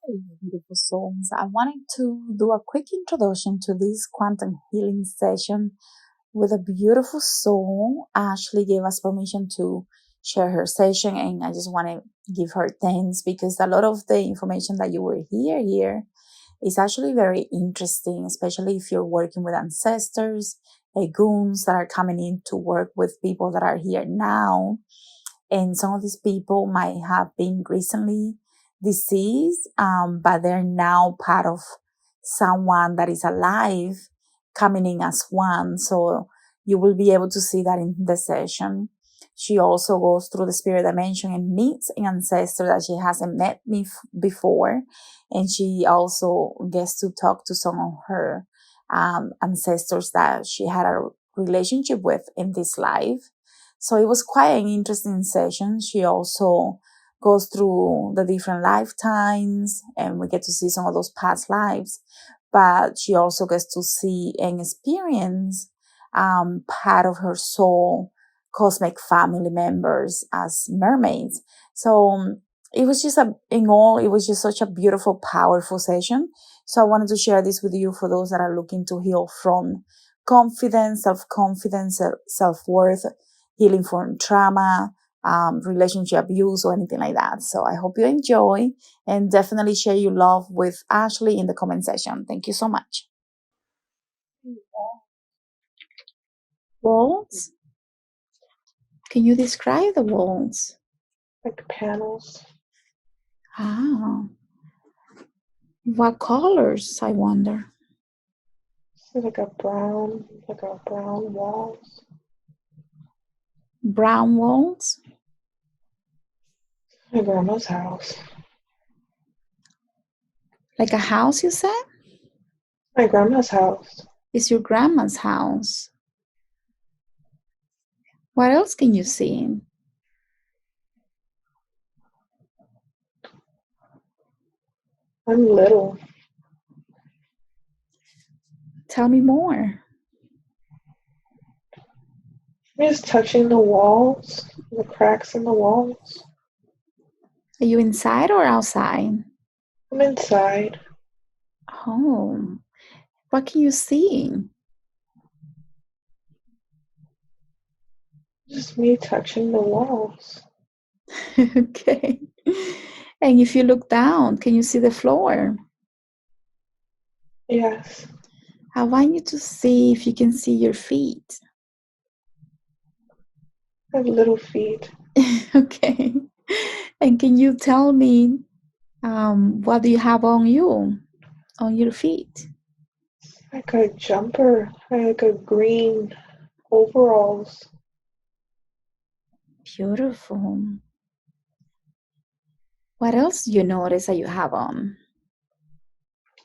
Hello, beautiful souls. I wanted to do a quick introduction to this quantum healing session with a beautiful soul. Ashley gave us permission to share her session, and I just want to give her thanks because a lot of the information that you will hear here is actually very interesting, especially if you're working with ancestors, Eguns that are coming in to work with people that are here now. And some of these people might have been recently deceased, but they're now part of someone that is alive coming in as one. So you will be able to see that in the session. She also goes through the spirit dimension and meets an ancestor that she hasn't met before. And she also gets to talk to some of her ancestors that she had a relationship with in this life. So it was quite an interesting session. She also goes through the different lifetimes and we get to see some of those past lives. But she also gets to see and experience part of her soul, cosmic family members as mermaids. So it was just it was just such a beautiful, powerful session. So I wanted to share this with you for those that are looking to heal from confidence, self-confidence, self-worth, healing from trauma, relationship abuse, or anything like that. So I hope you enjoy and definitely share your love with Ashley in the comment section. Thank you so much. Walls? Can you describe the walls? Like panels. Ah. What colors, I wonder? It's like a brown walls. Brown walls? My grandma's house. Like a house, you said? My grandma's house. It's your grandma's house. What else can you see? I'm little. Tell me more. I'm just touching the walls, the cracks in the walls. Are you inside or outside? I'm inside. Oh, what can you see? Just me touching the walls. Okay. And if you look down, can you see the floor? Yes. I want you to see if you can see your feet. I have little feet. Okay. And can you tell me what do you have on you, on your feet? Like a jumper. Like a green overalls. Beautiful. What else do you notice that you have on?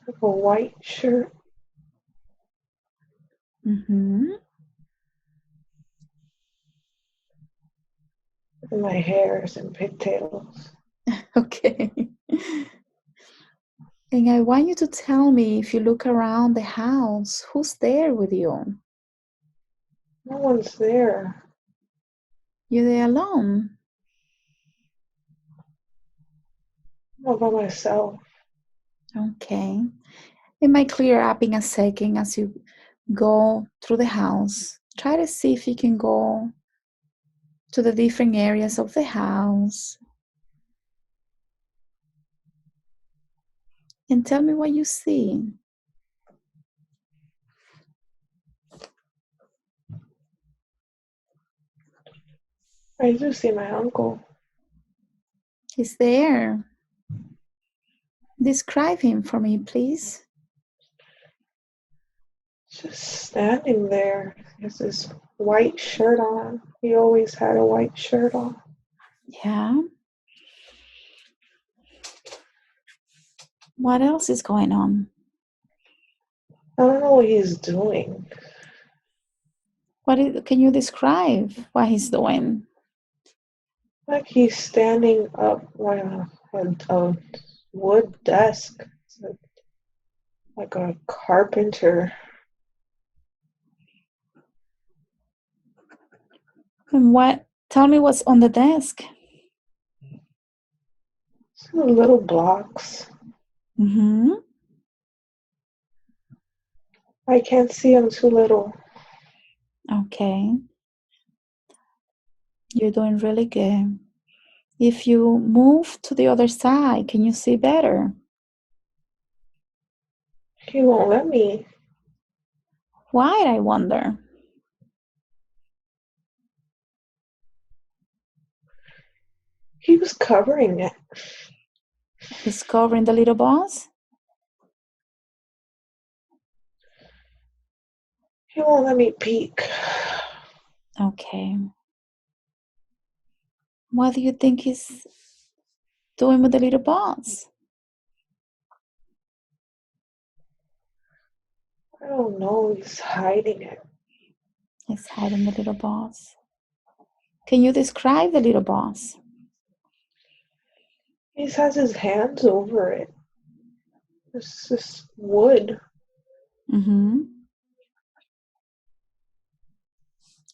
Like a white shirt. Mm-hmm. And my hair is in pigtails. Okay. And I want you to tell me, if you look around the house, who's there with you? No one's there. You're there alone? I'm all by myself. Okay. It might clear up in a second as you go through the house. Try to see if you can go to the different areas of the house. And tell me what you see. I do see my uncle. He's there. Describe him for me, please. Just standing there. He has this white shirt on. He always had a white shirt on. Yeah. What else is going on? I don't know what he's doing. Can you describe what he's doing? Like he's standing up on a wood desk. It's like a carpenter. And tell me what's on the desk. Some little blocks. Mm-hmm. I can't see. I'm too little. Okay. You're doing really good. If you move to the other side, can you see better? He won't let me. Why, I wonder? He was covering it. He's covering the little boss? He won't let me peek. Okay. What do you think he's doing with the little boss? I don't know. He's hiding it. He's hiding the little boss. Can you describe the little boss? He has his hands over it. It's just wood. Mm-hmm.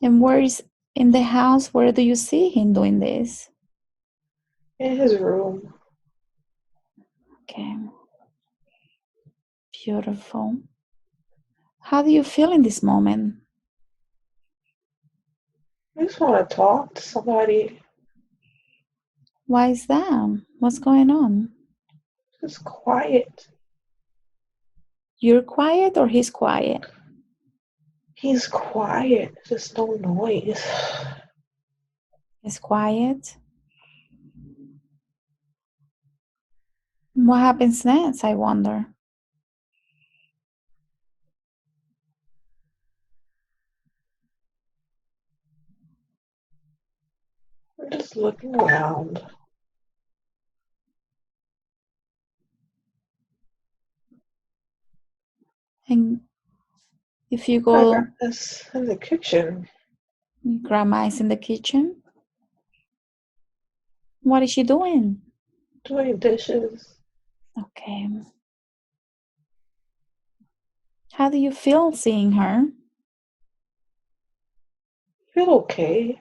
And where is in the house? Where do you see him doing this? In his room. Okay. Beautiful. How do you feel in this moment? I just want to talk to somebody. Why is that? What's going on? Just quiet. You're quiet or he's quiet? He's quiet. Just no noise. He's quiet. What happens next, I wonder? I'm just looking around. And if you I got go, this in the kitchen. grandma is in the kitchen. What is she doing? Doing dishes. Okay. How do you feel seeing her? Feel okay.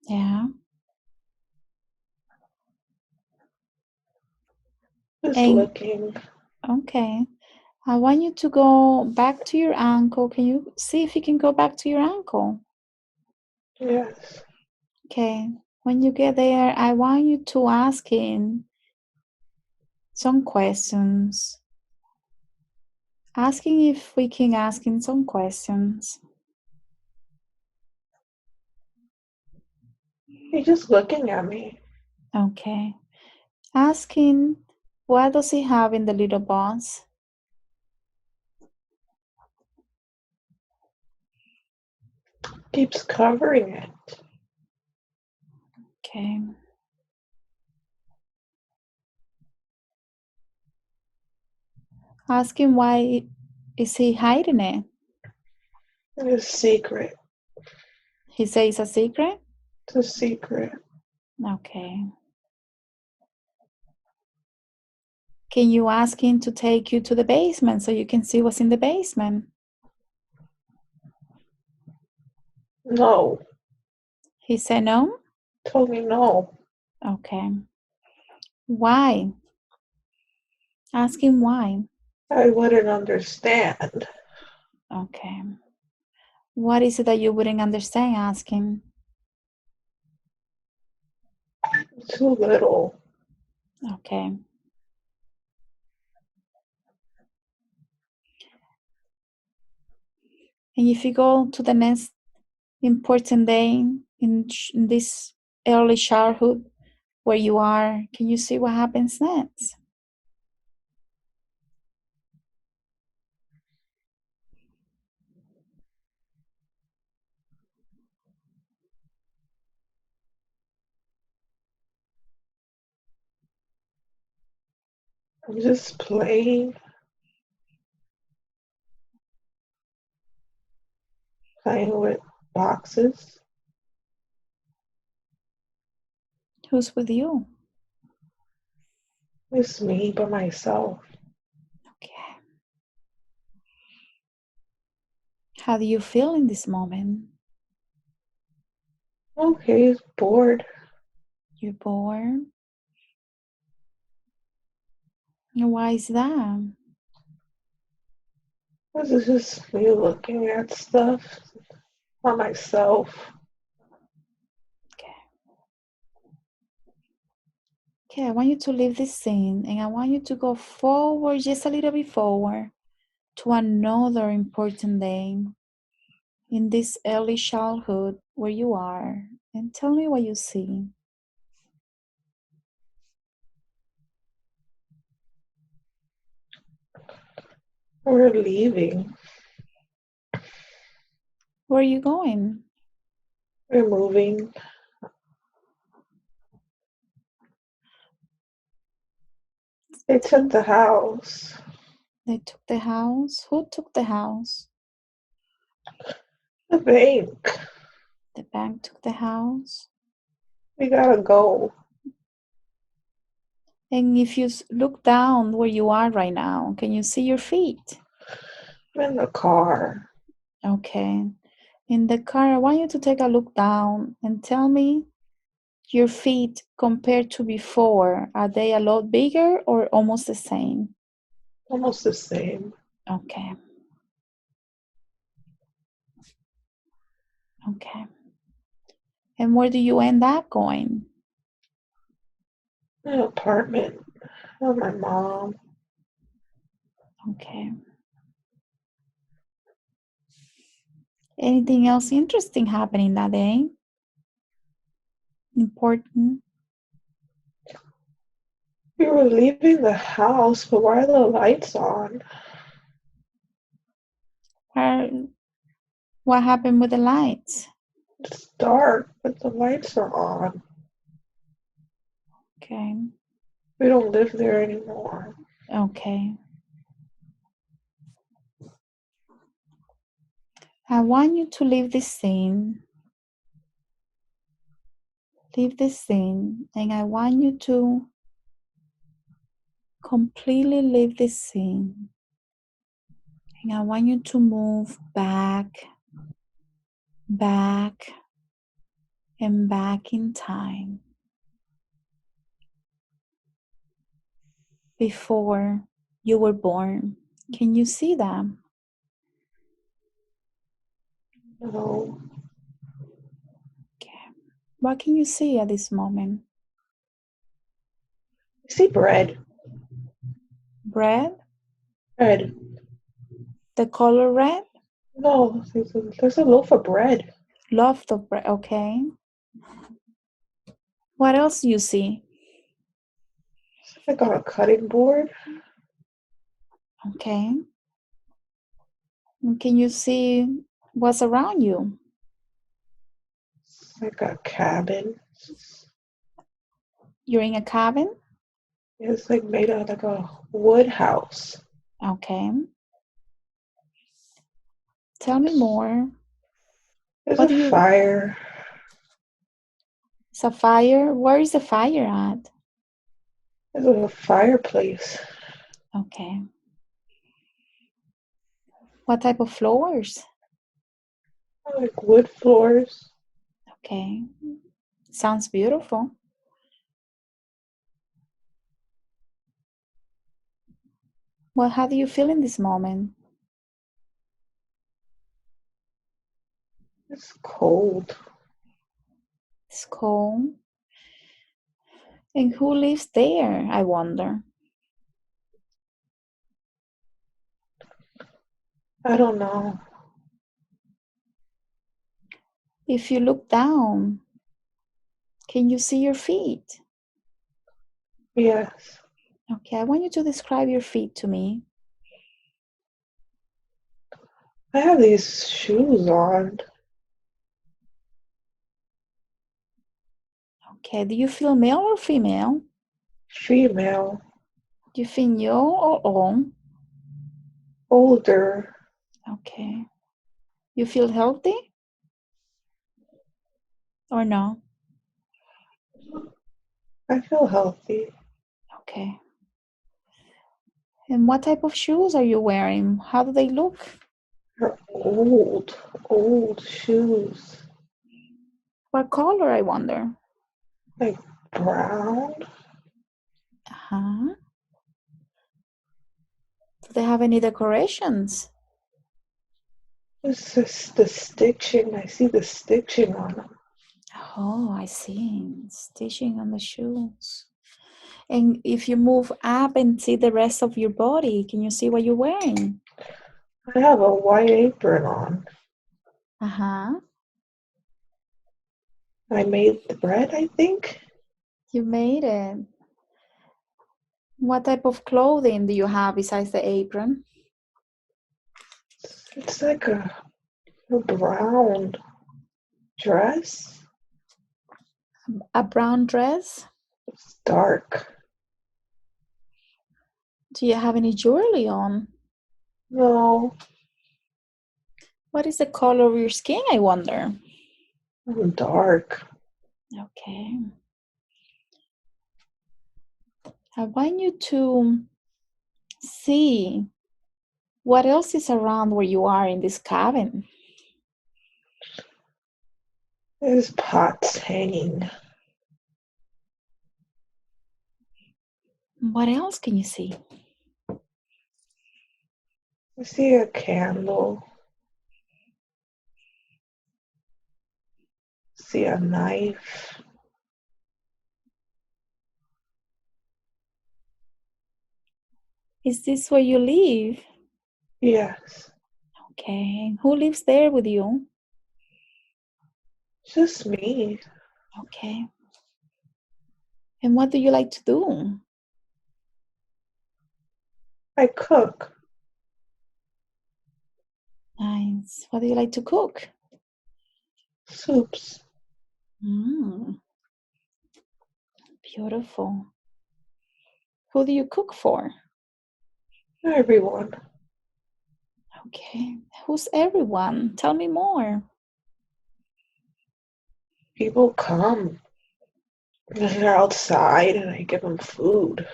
Yeah. Just And looking. okay. I want you to go back to your ankle. Can you see if you can go back to your ankle? Yes. Okay. When you get there, I want you to ask him some questions. Asking if we can ask him some questions. He's just looking at me. Okay. Asking what does he have in the little box? Keeps covering it. Okay. Asking why is he hiding it? It's a secret. He says a secret? It's a secret. Okay. Can you ask him to take you to the basement so you can see what's in the basement? No. He said no? Told me no. Okay. Why? Ask him why. I wouldn't understand. Okay. What is it that you wouldn't understand? Ask him. Too little. Okay. And if you go to the next important day in this early childhood where you are, can you see what happens next? I'm just playing with boxes. Who's with you? It's me by myself. Okay. How do you feel in this moment? Okay, bored. You're bored? Why is that? This is just me looking at stuff on myself. Okay, I want you to leave this scene and I want you to go forward, just a little bit forward, to another important day in this early childhood where you are, and tell me what you see. We're leaving. Where are you going? We're moving. They took the house. They took the house? Who took the house? The bank. The bank took the house? We gotta go. And if you look down where you are right now, can you see your feet? I'm in the car. Okay. In the car, I want you to take a look down and tell me your feet compared to before. Are they a lot bigger or almost the same? Almost the same. Okay. Okay. And where do you end up going? An apartment with my mom. Okay. Anything else interesting happening that day? Important? We were leaving the house, but why are the lights on? What happened with the lights? It's dark, but the lights are on. Okay. We don't live there anymore. Okay. I want you to leave this scene. Leave this scene, and I want you to completely leave this scene. And I want you to move back, back, and back in time. Before you were born. Can you see that? No. Okay. What can you see at this moment? I see bread. Bread? Bread. The color red? No, there's a loaf of bread. Loaf of bread. Okay. What else do you see? It's like on a cutting board. Okay. And can you see what's around you? It's like a cabin. You're in a cabin? It's like made of like a wood house. Okay. Tell me more. There's What a do you... fire. It's a fire? Where is the fire at? There's a fireplace. Okay. What type of floors? Like wood floors. Okay. Sounds beautiful. Well, how do you feel in this moment? It's cold. It's cold. And who lives there, I wonder? I don't know. If you look down, can you see your feet? Yes. Okay, I want you to describe your feet to me. I have these shoes on. Okay, do you feel male or female? Female. Do you feel young or old? Older. Okay. You feel healthy or no? I feel healthy. Okay. And what type of shoes are you wearing? How do they look? They're old shoes. What color, I wonder? Like brown. Uh-huh. Do they have any decorations? It's just the stitching. I see the stitching on them. Oh, I see. Stitching on the shoes. And if you move up and see the rest of your body, can you see what you're wearing? I have a white apron on. Uh-huh. I made the bread, I think. You made it. What type of clothing do you have besides the apron? It's like a brown dress. A brown dress? It's dark. Do you have any jewelry on? No, What is the color of your skin, I wonder? I'm dark. Okay. I want you to see what else is around where you are in this cabin. There's pots hanging. What else can you see? I see a candle. See a knife. Is this where you live? Yes, Okay. Who lives there with you? just me. Okay. And what do you like to do? I cook. Nice. What do you like to cook? Soups. Beautiful. Who do you cook for? Everyone. Okay. Who's everyone? Tell me more. People come. They're outside and I give them food.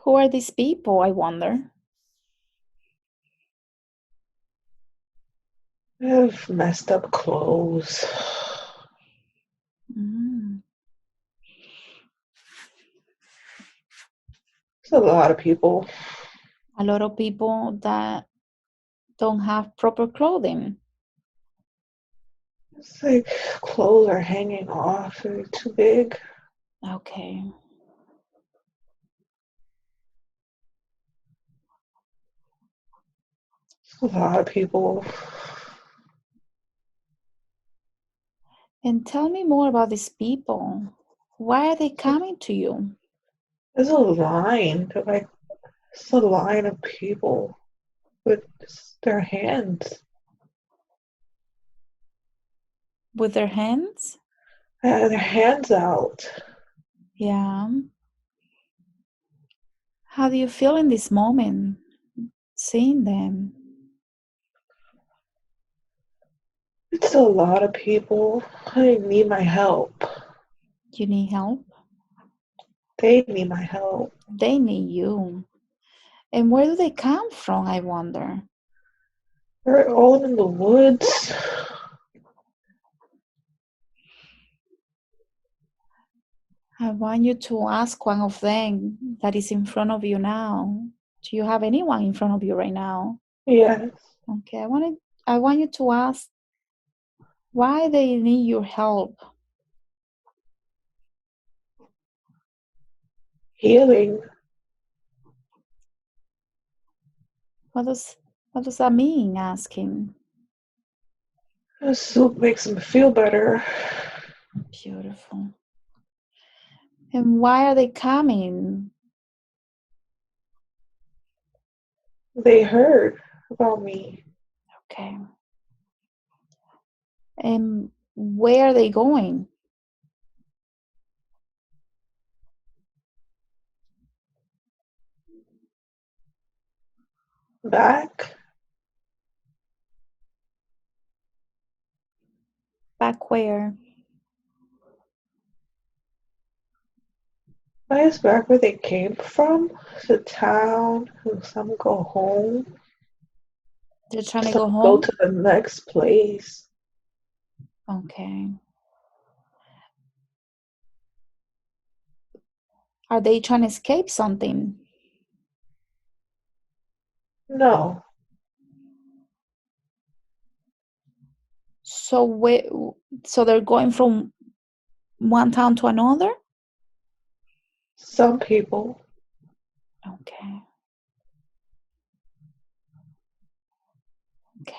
Who are these people, I wonder? They have messed up clothes. Mm. There's a lot of people. A lot of people that don't have proper clothing. It's like clothes are hanging off. They're too big. Okay. A lot of people. And tell me more about these people. Why are they coming to you? There's a line. It's a line of people with their hands. With their hands? Their hands out. Yeah. How do you feel in this moment, seeing them? It's a lot of people. I need my help. You need help? They need my help. They need you. And where do they come from, I wonder? They're all in the woods. I want you to ask one of them that is in front of you now. Do you have anyone in front of you right now? Yes. Okay, I want you to ask why they need your help. Healing. What does that mean, asking? The soup makes them feel better. Beautiful. And why are they coming? They heard about me. Okay. And where are they going? Back. Back where? I guess back where they came from. The town. Some go home. They're trying to Some go go home? to the next place. Okay. Are they trying to escape something? No, So they're going from one town to another? some people. Okay. Okay.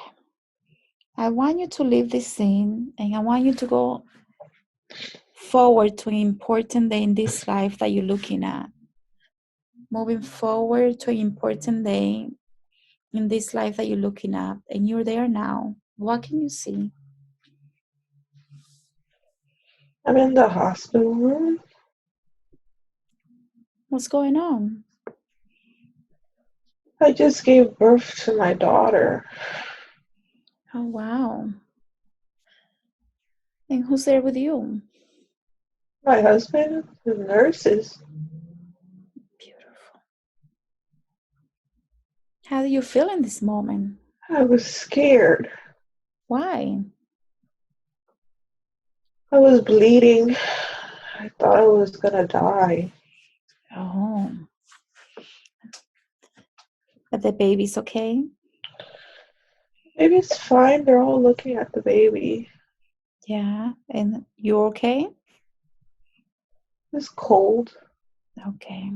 I want you to leave this scene and I want you to go forward to an important day in this life that you're looking at. Moving forward to an important day in this life that you're looking at, and you're there now. What can you see? I'm in the hospital room. What's going on? I just gave birth to my daughter. Oh, wow. And who's there with you? My husband, the nurses. Beautiful. How do you feel in this moment? I was scared. Why? I was bleeding. I thought I was gonna die. Oh, but the baby's okay? Maybe it's fine. They're all looking at the baby. Yeah. And you're okay? It's cold. Okay.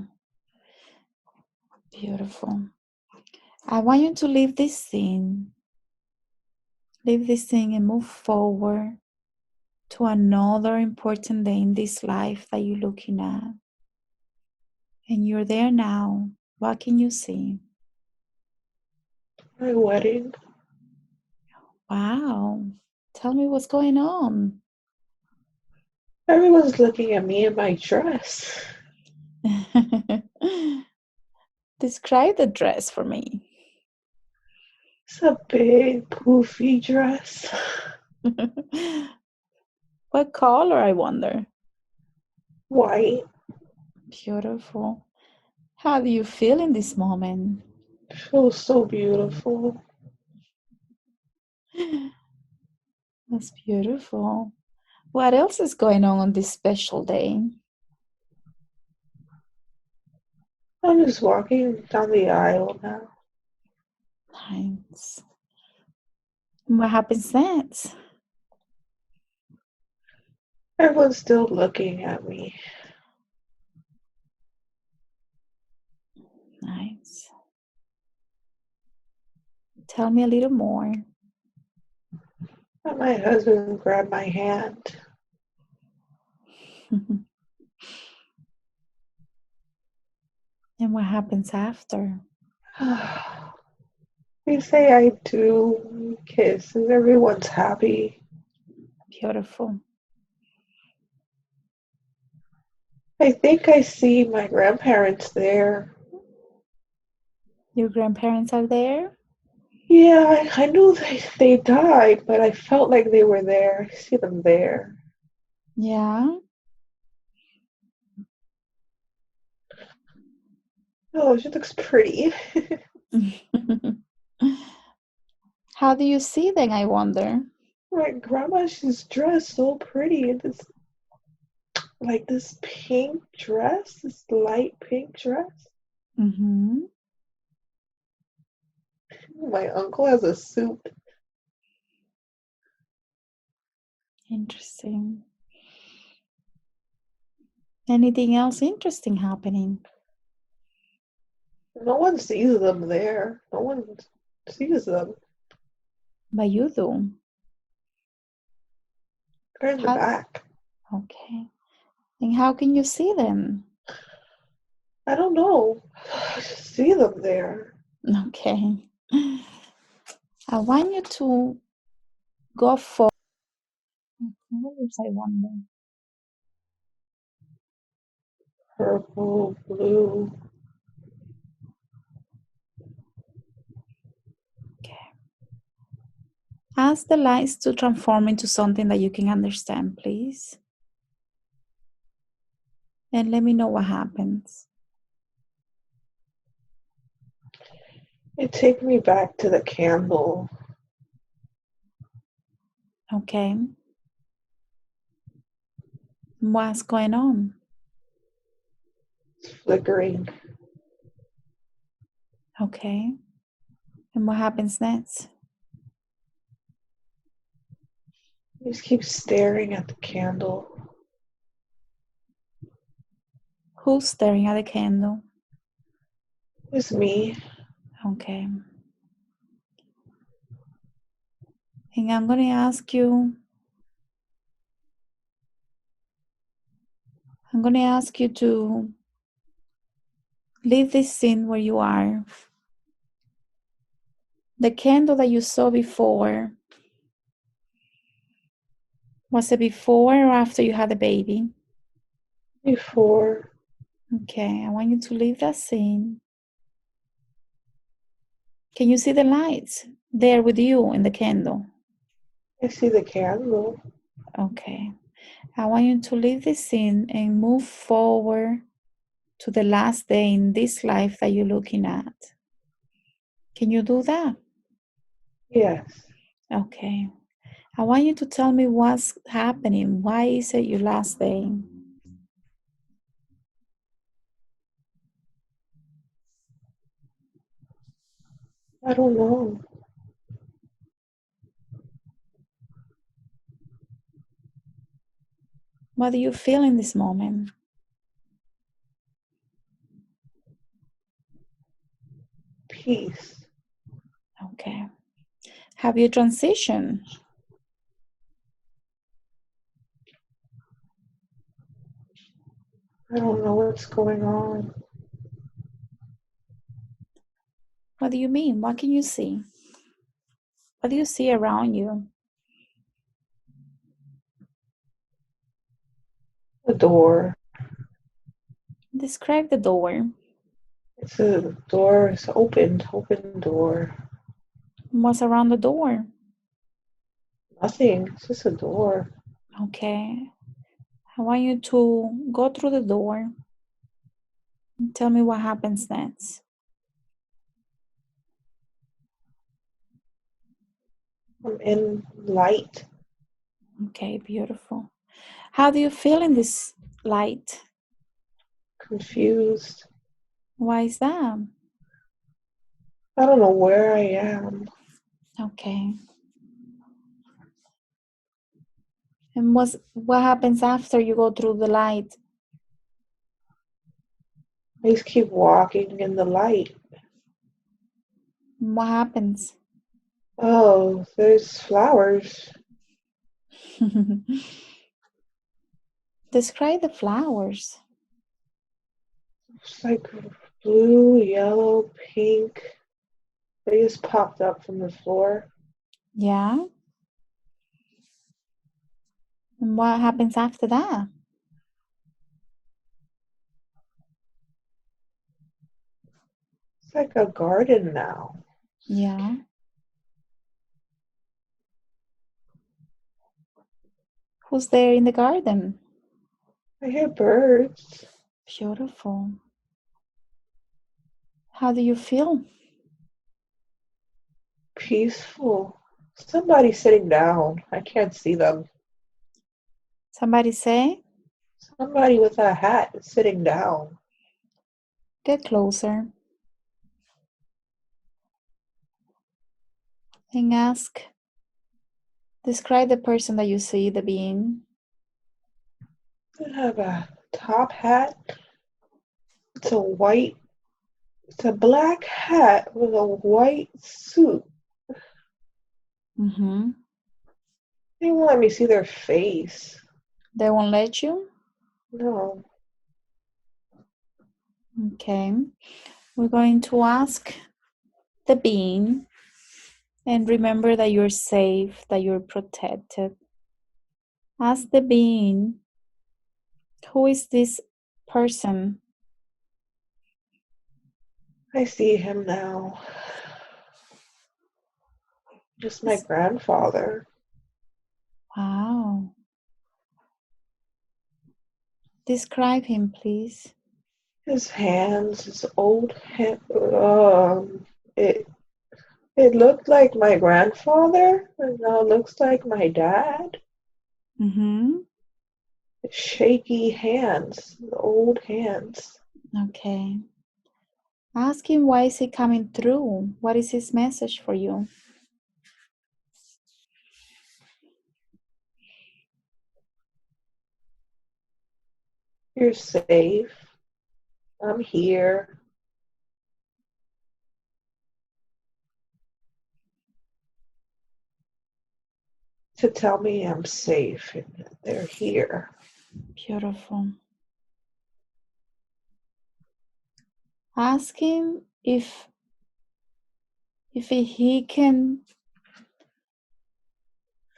Beautiful. I want you to leave this scene. Leave this scene and move forward to another important day in this life that you're looking at. And you're there now. What can you see? My wedding. Wow. Tell me what's going on. Everyone's looking at me in my dress. Describe the dress for me. It's a big, poofy dress. What color, I wonder? White. Beautiful. How do you feel in this moment? Feels so beautiful. That's beautiful. What else is going on this special day? I'm just walking down the aisle now. Nice. What happens next? Everyone's still looking at me. Nice. Tell me a little more. And my husband grabbed my hand. And what happens after? We say I do, kiss, and everyone's happy. Beautiful. I think I see my grandparents there. Your grandparents are there? Yeah, I knew they died, but I felt like they were there. I see them there. Yeah. Oh, she looks pretty. How do you see them, I wonder? My grandma, she's dressed so pretty in this pink dress, this light pink dress. Mm-hmm. My uncle has a suit. Interesting. Anything else interesting happening? No one sees them there. No one sees them. But you do. They're in the How? back. Okay. And how can you see them? I don't know. I just see them there. Okay. I want you to go for colors, I wonder. Purple, blue. Okay. Ask the lights to transform into something that you can understand, please. And let me know what happens. It take me back to the candle. Okay. What's going on? It's flickering. Okay. And what happens next? I just keep staring at the candle. Who's staring at the candle? It's me. Okay. And I'm going to ask you to leave this scene where you are. The candle that you saw before, was it before or after you had the baby? Before. Okay, I want you to leave that scene. Can you see the lights there with you in the candle? I see the candle. Okay. I want you to leave this scene and move forward to the last day in this life that you're looking at. Can you do that? Yes. Okay. I want you to tell me what's happening. Why is it your last day? I don't know. What do you feel in this moment? Peace. Okay. Have you transitioned? I don't know what's going on. What do you mean? What can you see? What do you see around you? The door. Describe the door. It's a door. It's open door. What's around the door? Nothing. It's just a door. Okay. I want you to go through the door and tell me what happens next. I'm in light. Okay, beautiful. How do you feel in this light? Confused. Why is that? I don't know where I am. Okay. And what happens after you go through the light? I just keep walking in the light. What happens? Oh, there's flowers. Describe the flowers. It's like blue, yellow, pink. They just popped up from the floor. Yeah. And what happens after that? It's like a garden now. Yeah. Who's there in the garden? I hear birds. Beautiful. How do you feel? Peaceful. Somebody's sitting down. I can't see them. Somebody say, Somebody with a hat is sitting down. get closer and ask, describe the person that you see, the being. They have a top hat. It's a black hat with a white suit. Mm-hmm. They won't let me see their face. They won't let you? No. Okay. We're going to ask the being, and remember that you're safe, that you're protected. Ask the being, who is this person? I see him now. Just my grandfather. Wow. Describe him, please. His hands, his old hand. It looked like my grandfather, and now it looks like my dad. Mm-hmm. Shaky hands, the old hands. Okay. Ask him why is he coming through? What is his message for you? You're safe. I'm here. To tell me I'm safe and that they're here. Beautiful. Ask him if he can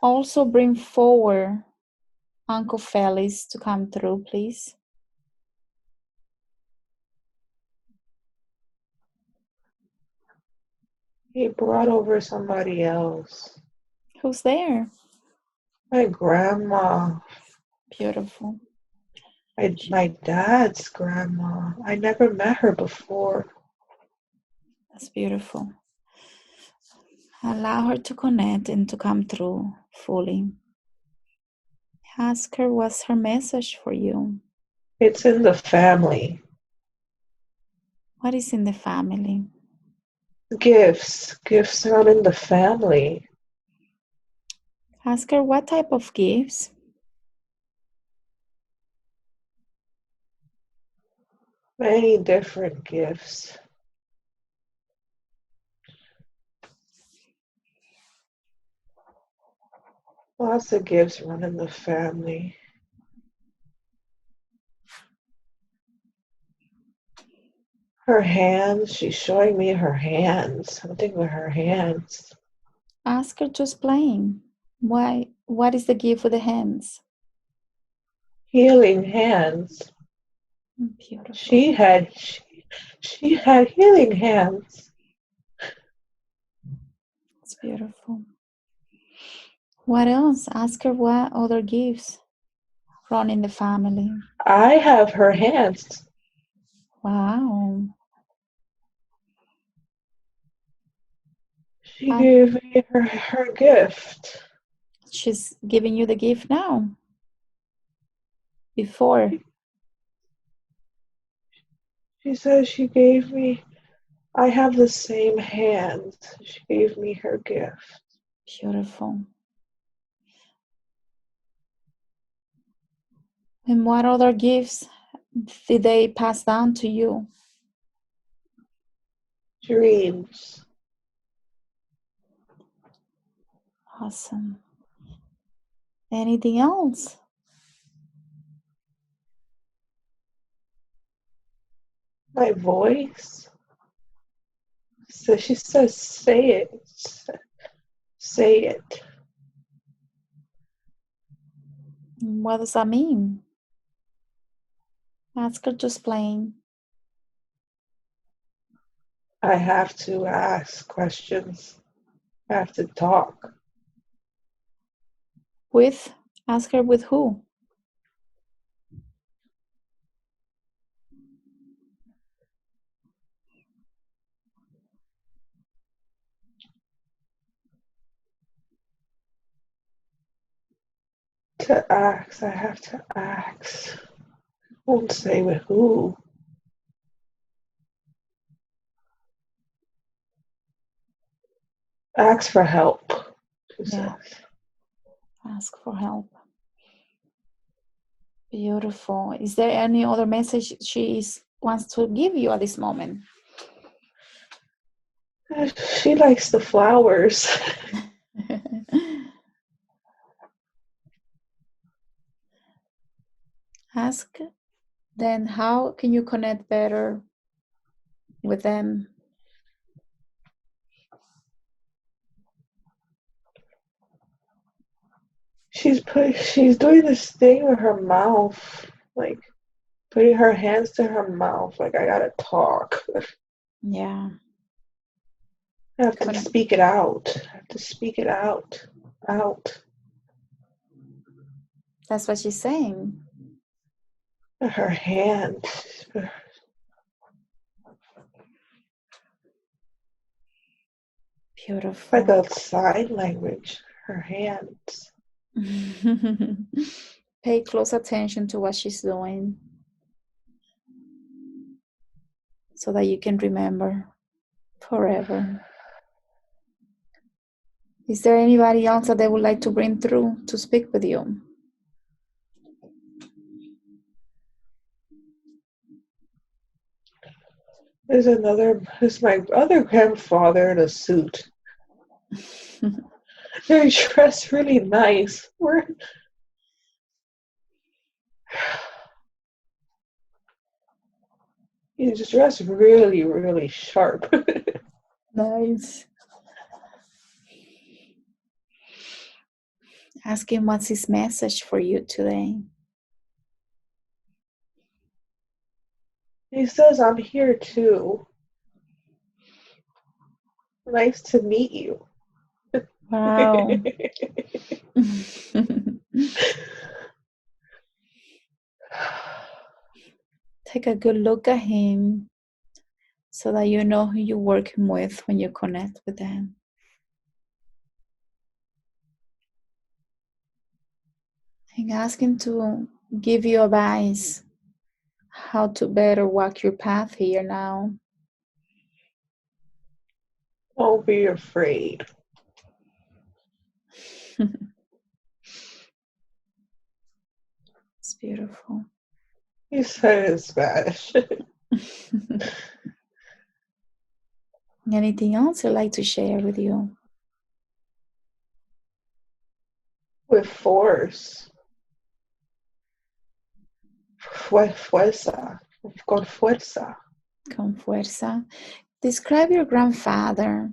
also bring forward Uncle Felix to come through, please. He brought over somebody else. Who's there? My grandma. Beautiful. My dad's grandma. I never met her before. That's beautiful. Allow her to connect and to come through fully. Ask her what's her message for you. It's in the family. What is in the family? Gifts. Gifts are in the family. Ask her what type of gifts. Many different gifts. Lots of gifts run in the family. Her hands, she's showing me her hands. Something with her hands. Ask her to explain. What is the gift for the hands? Healing hands. Beautiful. She had healing hands. It's beautiful. What else? Ask her what other gifts run in the family. I have her hands. Wow. She gave me her gift. She's giving you the gift now. Before. She says she gave me, I have the same hands. She gave me her gift. Beautiful. And what other gifts did they pass down to you? Dreams. Awesome. Anything else? My voice. So she says, say it. Say it. What does that mean? Ask her to explain. I have to ask questions. I have to talk. With? Ask her with who? To ask, I have to ask. I won't say with who. Ask for help, she says. Ask for help. Beautiful. Is there any other message she wants to give you at this moment? She likes the flowers. Ask then how can you connect better with them? She's doing this thing with her mouth, like putting her hands to her mouth, like I gotta talk. Yeah. I have to speak it out. I have to speak it out. Out. That's what she's saying. Her hands. Beautiful. Like a sign language. Her hands. Pay close attention to what she's doing. so that you can remember forever. Is there anybody else that they would like to bring through to speak with you? There's my other grandfather in a suit. They're dressed really nice. He's dressed really, really sharp. Nice. Ask him what's his message for you today. He says, I'm here too. Nice to meet you. Wow. Take a good look at him so that you know who you're working with when you connect with them. And ask him to give you advice how to better walk your path here now. Don't be afraid. It's beautiful. He said it in Spanish. Anything else I'd like to share with you? With force. Fuerza. Con fuerza. Con fuerza. Describe your grandfather.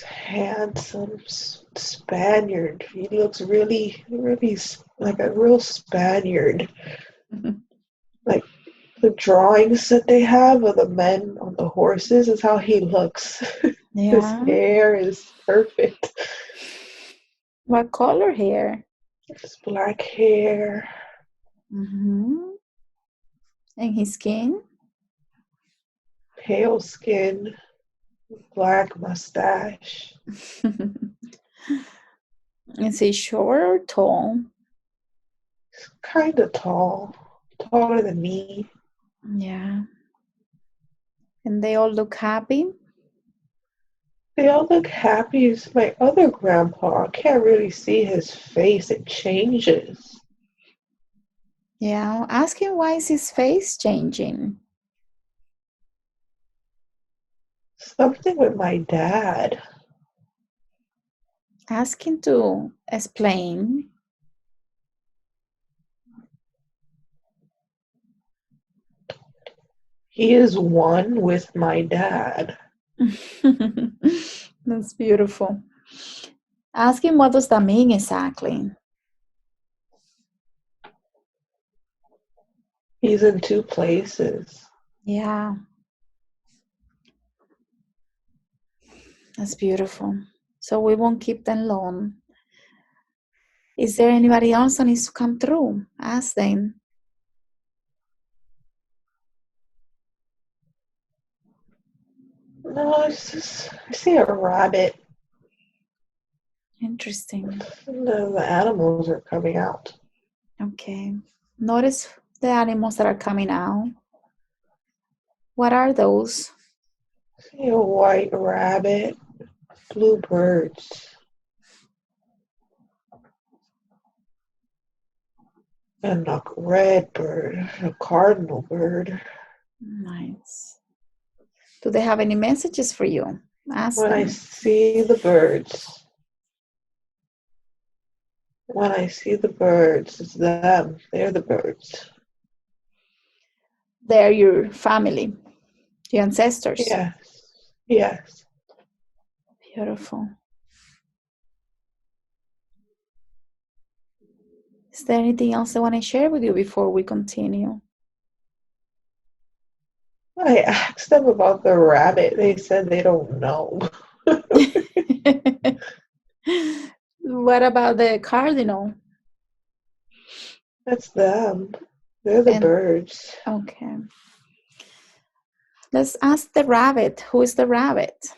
Handsome Spaniard. He looks really, really like a real Spaniard. Like the drawings that they have of the men on the horses is how he looks. Yeah. His hair is perfect. What color hair? His black hair. Mm-hmm. And his skin? Pale skin. Black mustache. Is he short or tall? He's kind of tall. Taller than me. Yeah. And they all look happy? They all look happy. It's my other grandpa. I can't really see his face. It changes. Yeah. Ask him why is his face changing? Something with my dad. Ask him to explain. He is one with my dad. That's beautiful. Ask him what does that mean exactly? He's in two places. Yeah. That's beautiful. So we won't keep them long. Is there anybody else that needs to come through? Ask them. No, it's just, I see a rabbit. Interesting. The animals are coming out. Okay. Notice the animals that are coming out. What are those? I see a white rabbit, blue birds, and a red bird, a cardinal bird. Nice. Do they have any messages for you? Ask When them. I see the birds, it's them. They're the birds. They're your family, your ancestors. Yes. Yes. Beautiful. Is there anything else I want to share with you before we continue? I asked them about the rabbit. They said they don't know. What about the cardinal? That's them. They're the birds. Okay. Let's ask the rabbit. Who is the rabbit?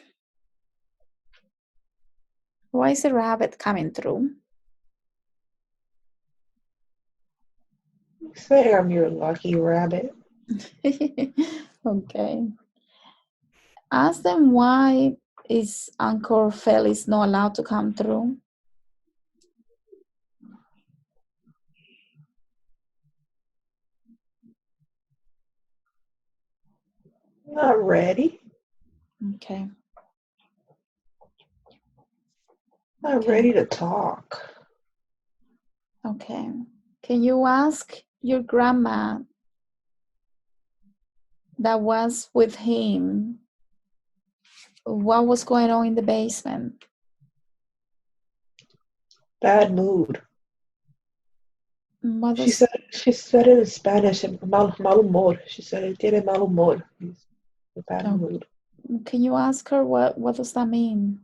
Why is the rabbit coming through? Say I'm your lucky rabbit. Okay. Ask them why is Uncle Felix not allowed to come through. Not ready. Okay. Not Okay. ready to talk. Okay. Can you ask your grandma that was with him what was going on in the basement? Bad mood. What She does, said it in Spanish. Mal humor. She said it tiene mal humor. He's a bad oh, mood. can you ask her what does that mean?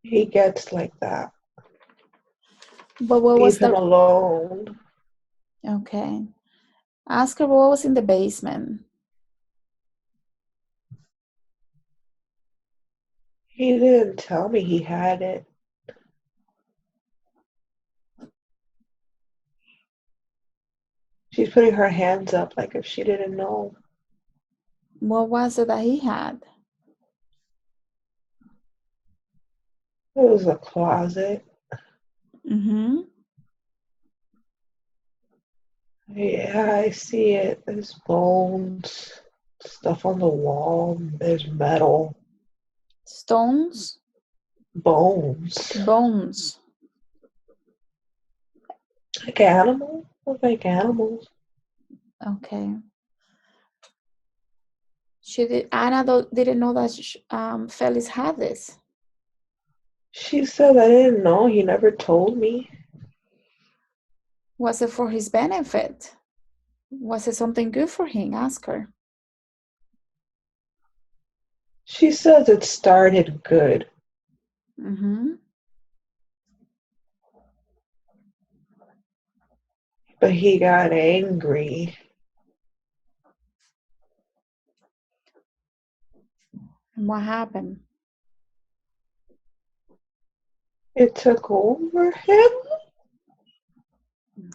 He gets like that. But what was Leave him the alone. okay? Ask her what was in the basement. He didn't tell me he had it. She's putting her hands up like if she didn't know. What was it that he had? It was a closet. Mm-hmm. Yeah, I see it. There's bones, stuff on the wall. There's metal. Stones? Bones. Bones. Like animals? Look like animals. Okay. Anna didn't know that Felix had this. She said I didn't know. He never told me. Was it for his benefit? Was it something good for him? Ask her. She says it started good. Mm-hmm. But he got angry. And what happened? It took over him.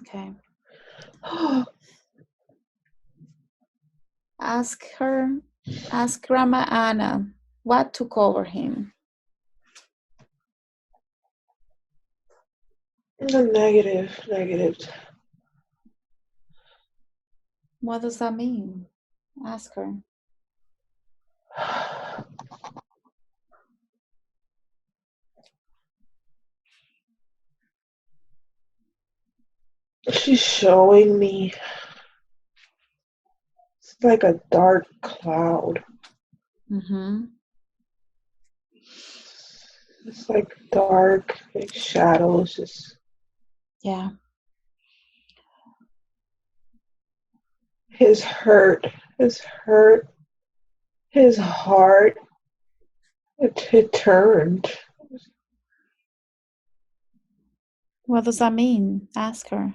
Okay. Ask Grandma Anna what took over him. Negative. What does that mean? Ask her. She's showing me. It's like a dark cloud. Mm-hmm. It's like dark, like shadows. Just Yeah. his hurt, his heart. It turned. What does that mean? Ask her.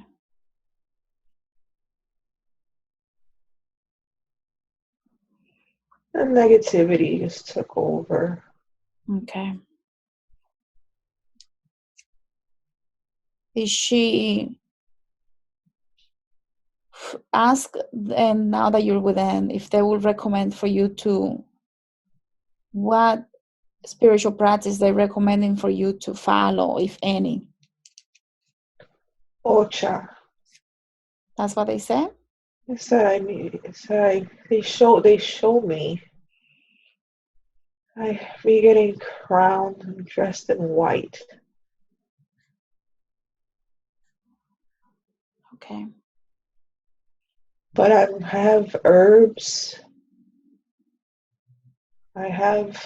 And negativity just took over. Okay. Is she ask them now that you're with them if they would recommend for you to what spiritual practice they're recommending for you to follow, if any? Ocha. That's what they say? They show me. I be getting crowned and dressed in white. Okay. But I have herbs. I have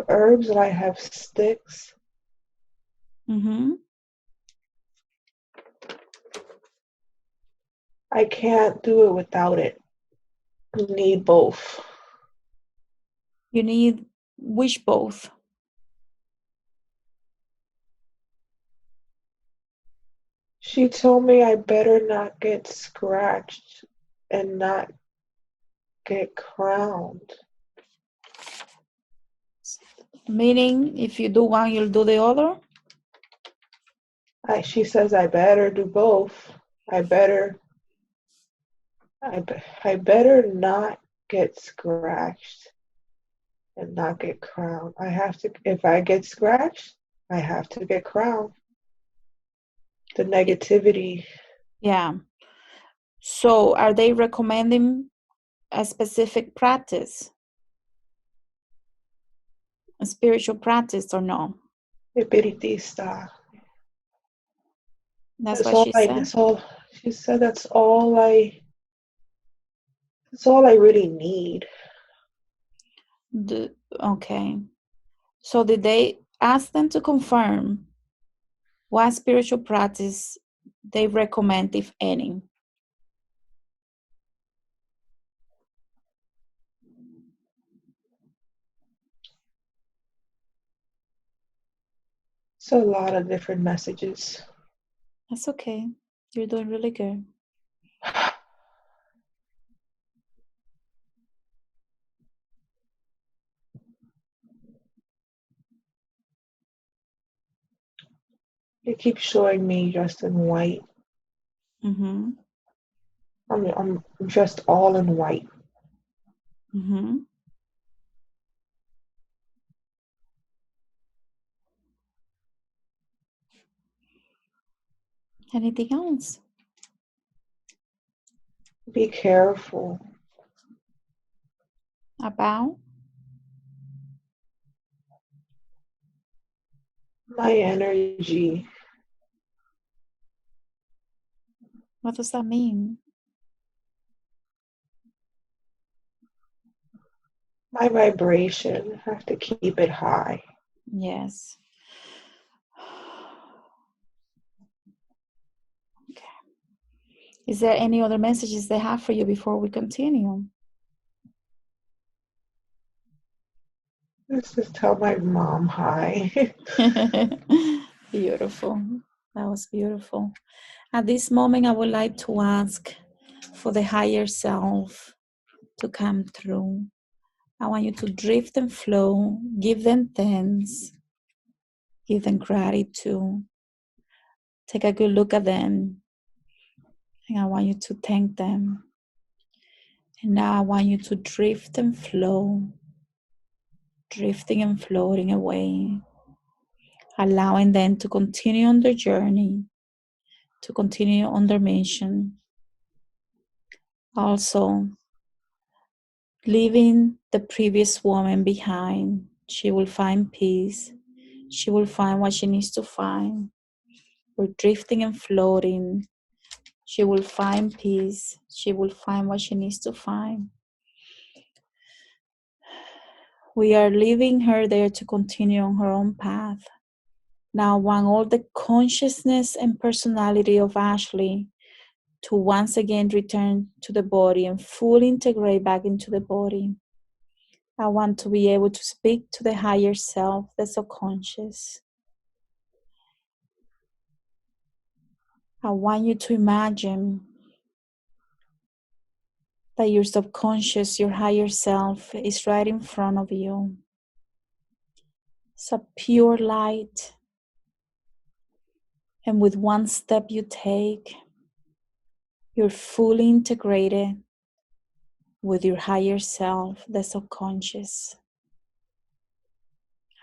herbs and I have sticks. Mm-hmm. I can't do it without it. You need both. You need which both? She told me I better not get scratched and not get crowned. Meaning if you do one, you'll do the other? She says I better do both. I better I better not get scratched and not get crowned. I have to, if I get scratched, I have to get crowned. The negativity. Yeah. So are they recommending a specific practice, a spiritual practice, or no? Espiritista. That's what she said. That's all, she said that's all I really need. Okay. So did they ask them to confirm what spiritual practice they recommend, if any? It's a lot of different messages. That's okay. You're doing really good. It keeps showing me dressed in white. Mm-hmm. I'm dressed all in white. Mm-hmm. Anything else? Be careful. About? My energy. What does that mean? My vibration. I have to keep it high. Yes. Okay. Is there any other messages they have for you before we continue? Let's just tell my mom hi. Beautiful. That was beautiful. At this moment, I would like to ask for the higher self to come through. I want you to drift and flow, give them thanks, give them gratitude. Take a good look at them, and I want you to thank them. And now I want you to drift and flow, drifting and floating away, allowing them to continue on their journey, to continue on their mission. Also, leaving the previous woman behind, she will find peace. She will find what she needs to find. We're drifting and floating. She will find peace. She will find what she needs to find. We are leaving her there to continue on her own path. Now, I want all the consciousness and personality of Ashley to once again return to the body and fully integrate back into the body. I want to be able to speak to the higher self, the subconscious. I want you to imagine that your subconscious, your higher self, is right in front of you. It's a pure light. And with one step you take, you're fully integrated with your higher self, the subconscious.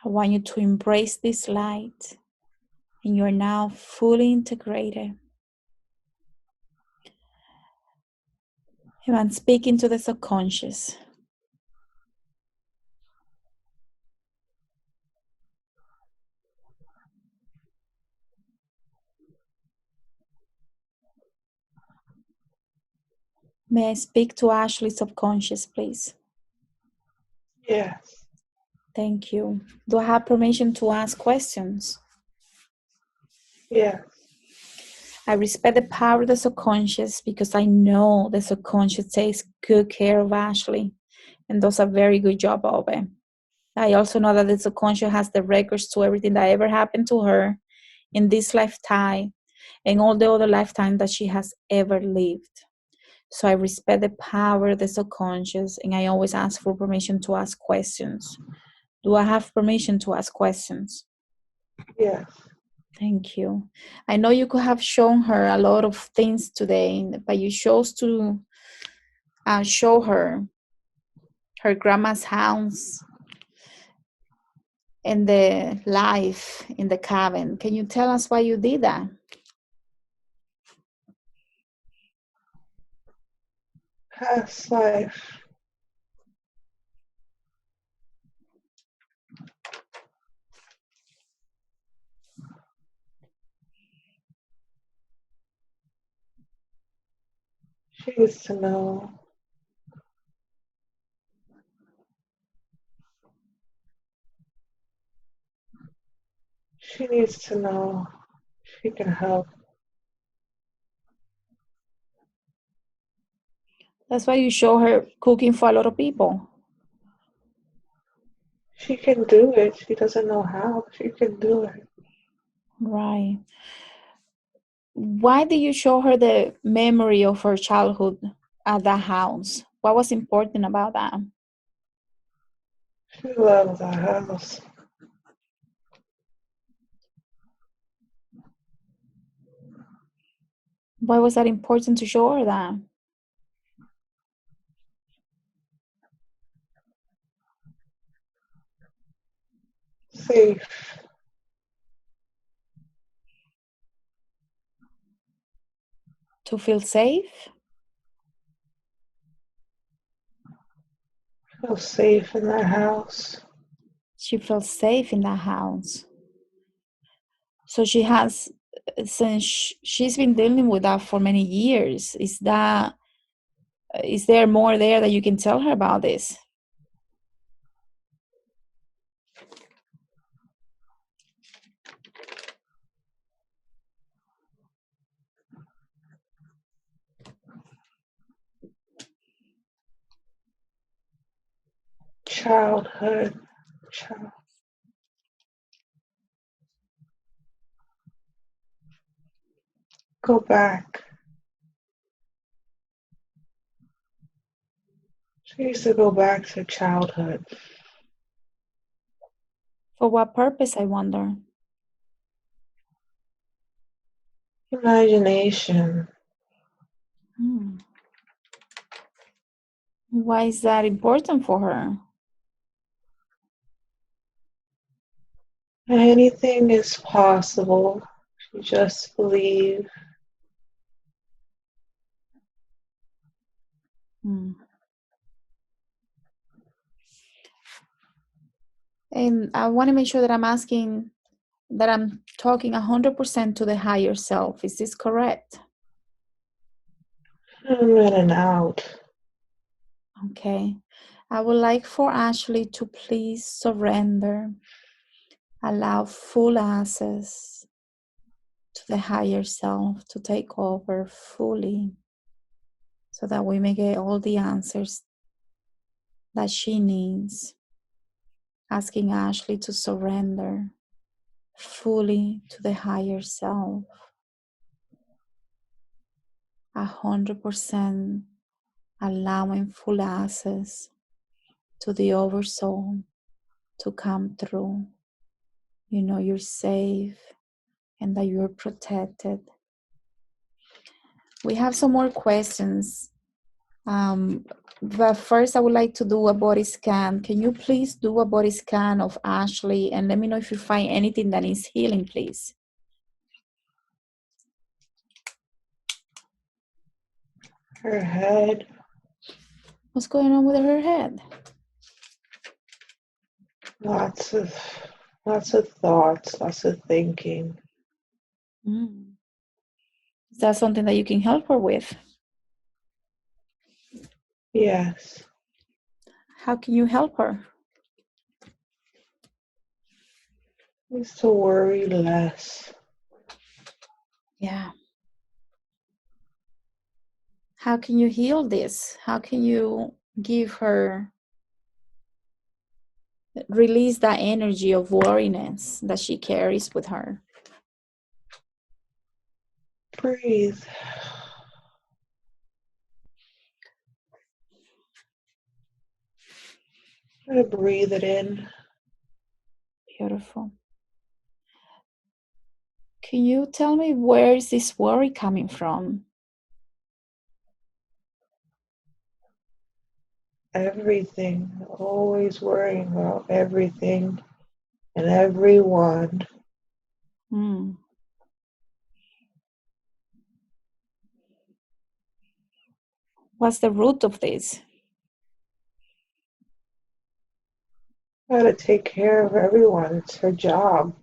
I want you to embrace this light, and you're now fully integrated. And I'm speaking to the subconscious. May I speak to Ashley's subconscious, please? Yes. Thank you. Do I have permission to ask questions? Yes. I respect the power of the subconscious because I know the subconscious takes good care of Ashley and does a very good job of it. I also know that the subconscious has the records to everything that ever happened to her in this lifetime and all the other lifetimes that she has ever lived. So I respect the power of the subconscious, and I always ask for permission to ask questions. Do I have permission to ask questions? Yes. Thank you. I know you could have shown her a lot of things today, but you chose to show her grandma's house and the life in the cabin. Can you tell us why you did that? Past life. She needs to know. She needs to know. She can help. That's why you show her cooking for a lot of people. She can do it. She doesn't know how. She can do it. Right. Why did you show her the memory of her childhood at that house? What was important about that? She loves the house. Why was that important to show her that? Safe. To feel safe? Feel safe in that house. She feels safe in that house. So she has, since she's been dealing with that for many years, is there more there that you can tell her about this? Childhood. Go back. She needs to go back to childhood. For what purpose, I wonder? Imagination. Why is that important for her? Anything is possible. She just believes. And I want to make sure that I'm talking 100% to the higher self. Is this correct? I'm in and out. Okay. I would like for Ashley to please surrender, allow full access to the higher self to take over fully so that we may get all the answers that she needs. Asking Ashley to surrender fully to the higher self, 100% allowing full access to the oversoul to come through. You know you're safe and that you're protected. We have some more questions. But first, I would like to do a body scan. Can you please do a body scan of Ashley and let me know if you find anything that needs healing, please? Her head. What's going on with her head? Lots of thoughts, lots of thinking. Is that something that you can help her with? Yes. How can you help her? Needs to worry less. Yeah. How can you heal this? How can you give her, release that energy of worriness that she carries with her? Breathe. Try to breathe it in. Beautiful. Can you tell me where is this worry coming from? everything, always worrying about everything and everyone. What's the root of this? Gotta take care of everyone. It's her job.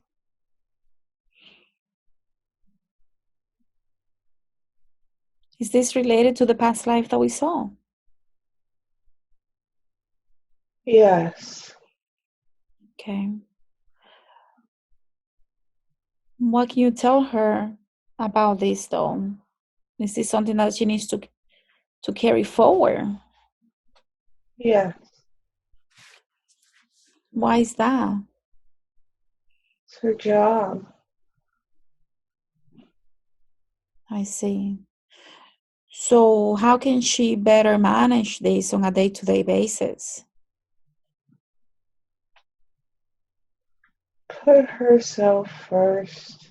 Is this related to the past life that we saw? Yes. Okay. What can you tell her about this, though? Is this something that she needs to carry forward? Yes. Why is that? It's her job. I see. So how can she better manage this on a day-to-day basis? Put herself first,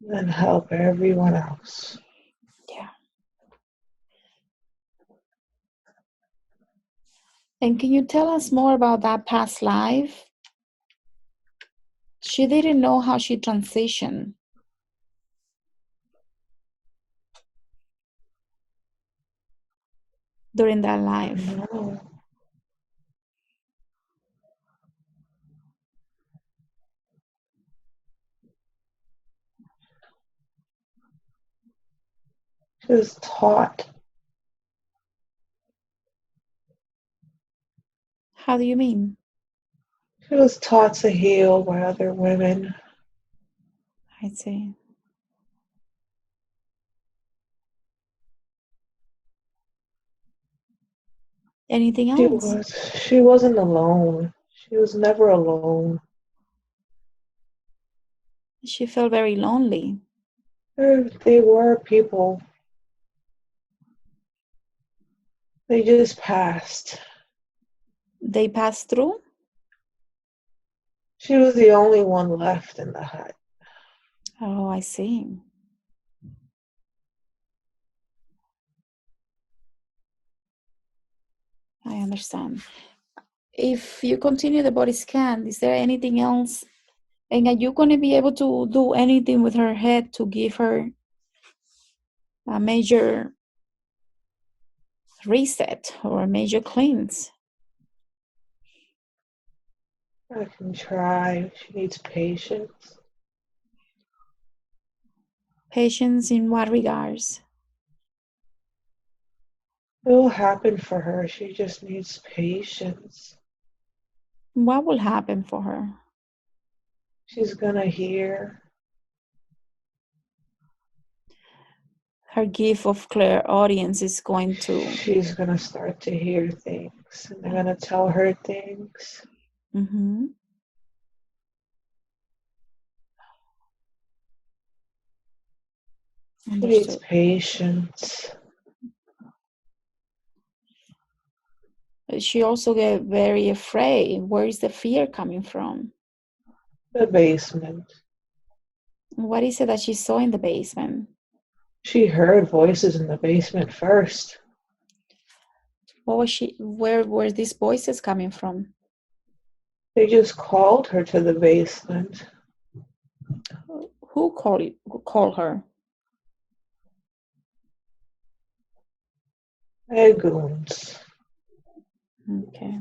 then help everyone else. Yeah. And can you tell us more about that past life? She didn't know how she transitioned during that life. No. She was taught. How do you mean? She was taught to heal by other women. I see. Anything else? She wasn't alone. She was never alone. She felt very lonely. They were people. They just passed. They passed through? She was the only one left in the hut. Oh, I see. I understand. If you continue the body scan, is there anything else? And are you going to be able to do anything with her head to give her a major reset or a major cleanse? I can try. She needs patience. Patience in what regards? It will happen for her. She just needs patience. What will happen for her? She's gonna hear. Her gift of clairaudience is going to... She's gonna start to hear things, and they're gonna tell her things. Mm-hmm. She needs Understood. patience. She also get very afraid. Where is the fear coming from? The basement. What is it that she saw in the basement? She heard voices in the basement first. What was she? Where were these voices coming from? They just called her to the basement. Who called her? Eguns. Okay.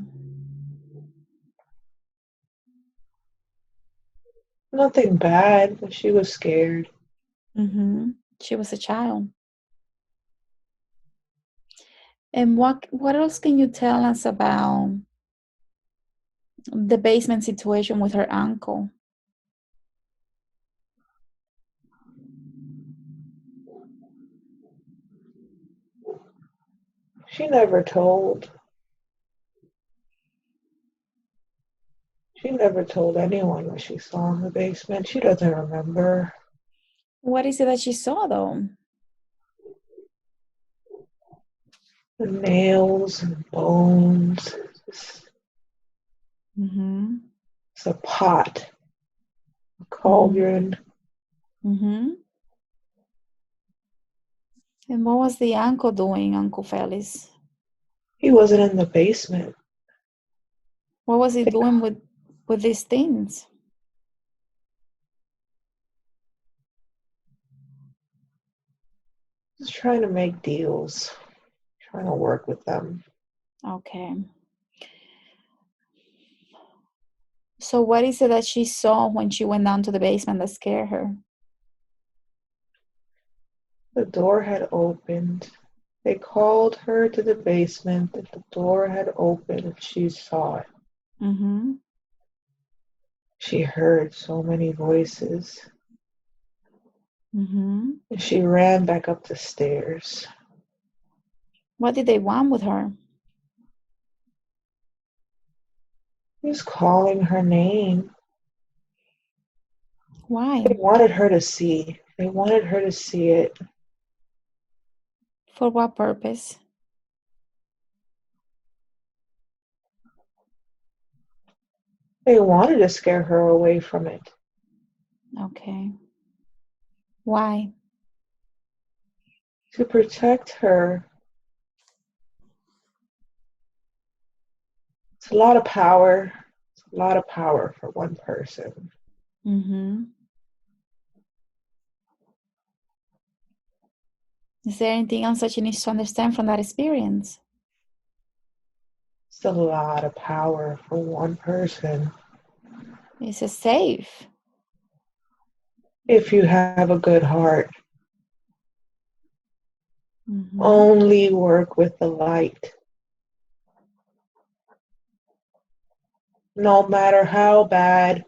Nothing bad, but she was scared. Mm-hmm. She was a child. And what else can you tell us about the basement situation with her uncle? She never told. She never told anyone what she saw in the basement. She doesn't remember. What is it that she saw, though? The nails and bones. Mm-hmm. It's a pot, a Mm-hmm. cauldron. Mm-hmm. And what was the uncle doing, Uncle Felix? He wasn't in the basement. What was he doing with these things? Just trying to make deals, trying to work with them. Okay. So what is it that she saw when she went down to the basement that scared her? The door had opened. They called her to the basement, and the door had opened, and she saw it. Mm-hmm. She heard so many voices. Mm-hmm. And she ran back up the stairs. What did they want with her? He was calling her name. Why? They wanted her to see. They wanted her to see it. For what purpose? They wanted to scare her away from it. Okay. Why? To protect her. It's a lot of power. It's a lot of power for one person. Mm-hmm. Is there anything else that she needs to understand from that experience? It's a lot of power for one person. Is it safe? If you have a good heart, Mm-hmm. only work with the light. No matter how bad,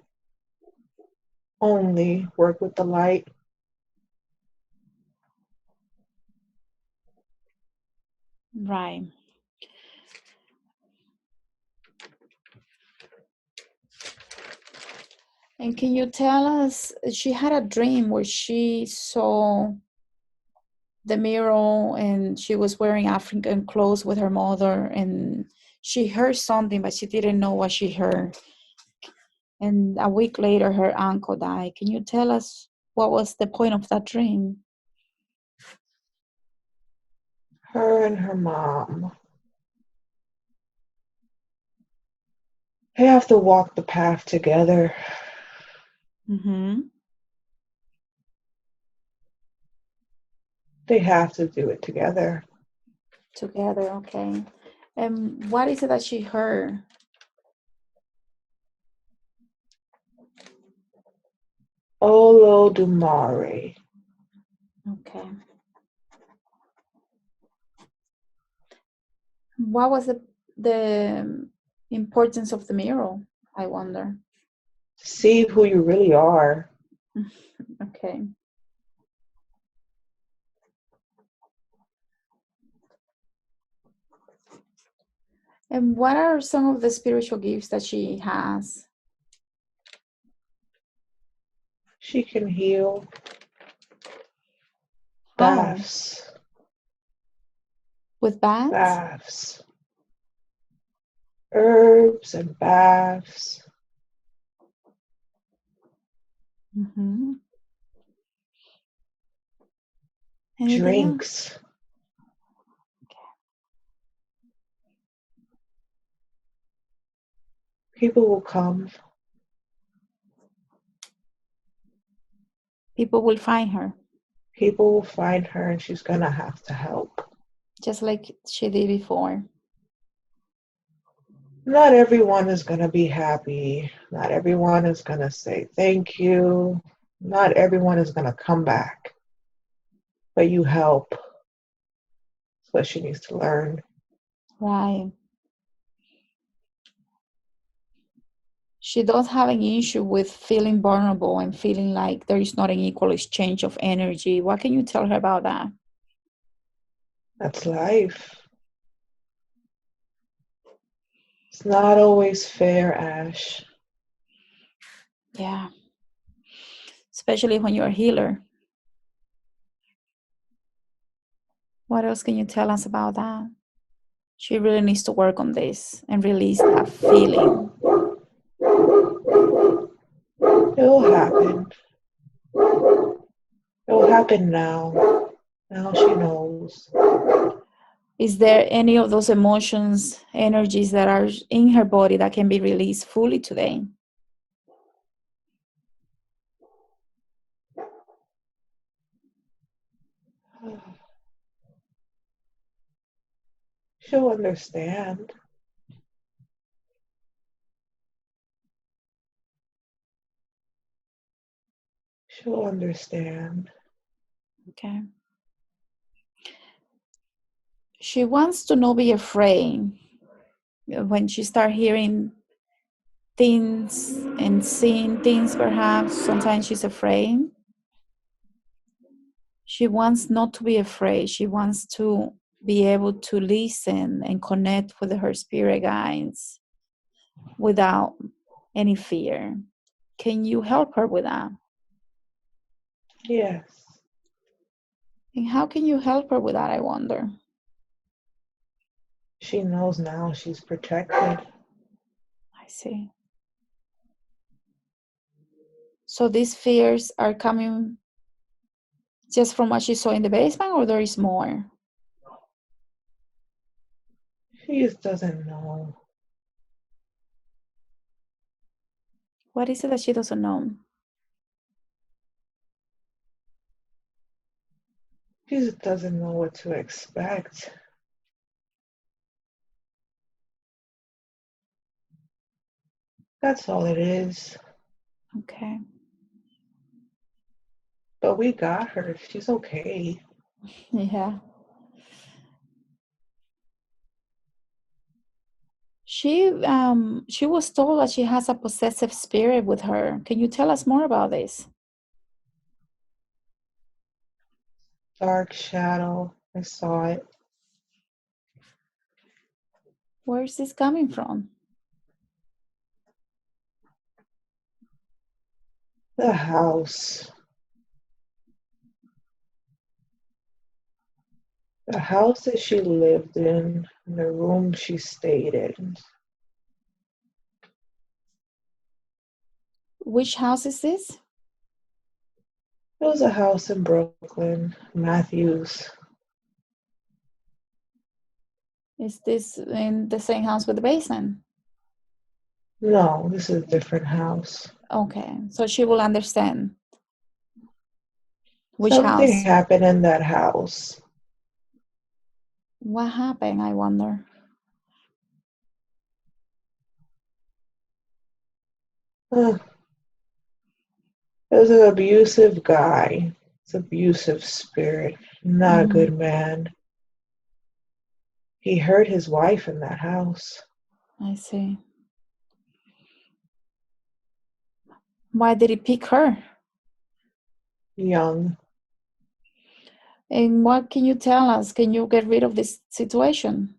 only work with the light. Right. And can you tell us, she had a dream where she saw the mirror and she was wearing African clothes with her mother, and she heard something, but she didn't know what she heard. And a week later, her uncle died. Can you tell us what was the point of that dream? Her and her mom. They have to walk the path together. Mm-hmm. They have to do it together. Together, okay. And what is it that she heard? Olodumare. Okay. What was the importance of the mirror, I wonder? See who you really are. Okay. And what are some of the spiritual gifts that she has? She can heal. How? Baths. With bats? Baths. Herbs and baths. Mm-hmm. Anything Drinks. else? People will come. People will find her, People will find her and she's going to have to help. just like she did before. Not everyone is going to be happy. Not everyone is going to say thank you. Not everyone is going to come back. But you help. That's what she needs to learn. Right. She does have an issue with feeling vulnerable and feeling like there is not an equal exchange of energy. What can you tell her about that? That's life. It's not always fair, Ash. Yeah. Especially when you're a healer. What else can you tell us about that? She really needs to work on this and release that feeling. It'll happen. It'll happen now. Now she knows. Is there any of those emotions, energies that are in her body that can be released fully today? She'll understand. She'll understand. Okay. She wants to not be afraid when she starts hearing things and seeing things. Perhaps sometimes she's afraid. She wants not to be afraid. She wants to be able to listen and connect with her spirit guides without any fear. Can you help her with that? Yes. And how can you help her with that, I wonder? She knows now she's protected. I see. So these fears are coming just from what she saw in the basement, or there is more? She just doesn't know. What is it that she doesn't know? She just doesn't know what to expect. That's all it is. Okay. But we got her. She's okay. Yeah. She was told that she has a possessive spirit with her. Can you tell us more about this? Dark shadow. I saw it. Where is this coming from? The house. The house that she lived in, and the room she stayed in. Which house is this? It was a house in Brooklyn, Matthews. Is this in the same house with the basement? No, this is a different house. Okay, so she will understand. Which Something house? happened in that house. What happened, I wonder? Huh. It was an abusive guy. It's abusive spirit. Not a good man. He hurt his wife in that house. I see. Why did he pick her? Young. And what can you tell us? Can you get rid of this situation?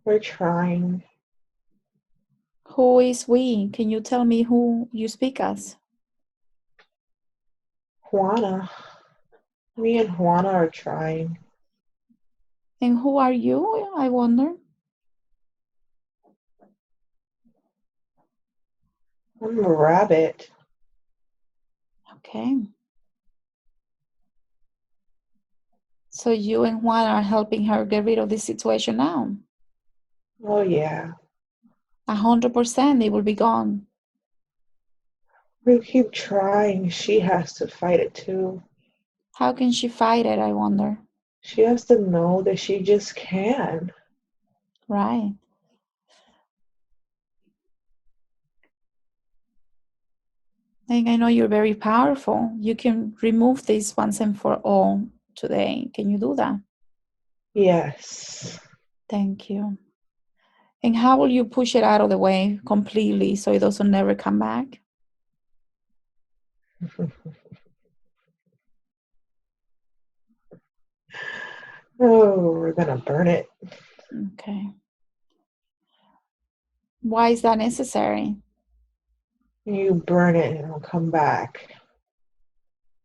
We're trying. Who is we? Can you tell me who you speak as? Juana. Me and Juana are trying. And who are you, I wonder? I'm a rabbit. Okay. So you and Juan are helping her get rid of this situation now. Oh, yeah. 100%, it will be gone. We keep trying. She has to fight it too. How can she fight it, I wonder? She has to know that she just can. Right. And I know you're very powerful. You can remove this once and for all today. Can you do that? Yes. Thank you. And how will you push it out of the way completely so it doesn't never come back? Oh, we're gonna burn it. Okay. Why is that necessary? You burn it and it'll come back.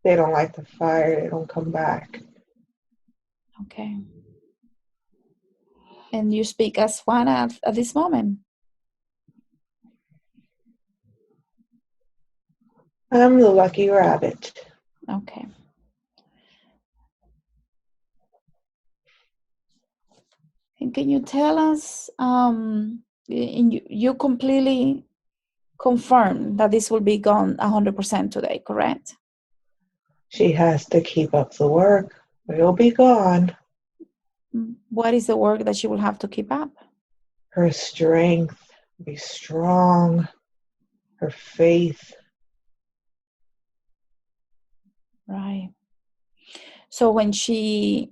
They don't like the fire, they don't come back. Okay. And you speak as one at this moment? I'm the lucky rabbit. Okay. And can you tell us, you completely confirm that this will be gone 100% today, correct? She has to keep up the work. It'll be gone. What is the work that she will have to keep up? Her strength, be strong, her faith. Right. So when she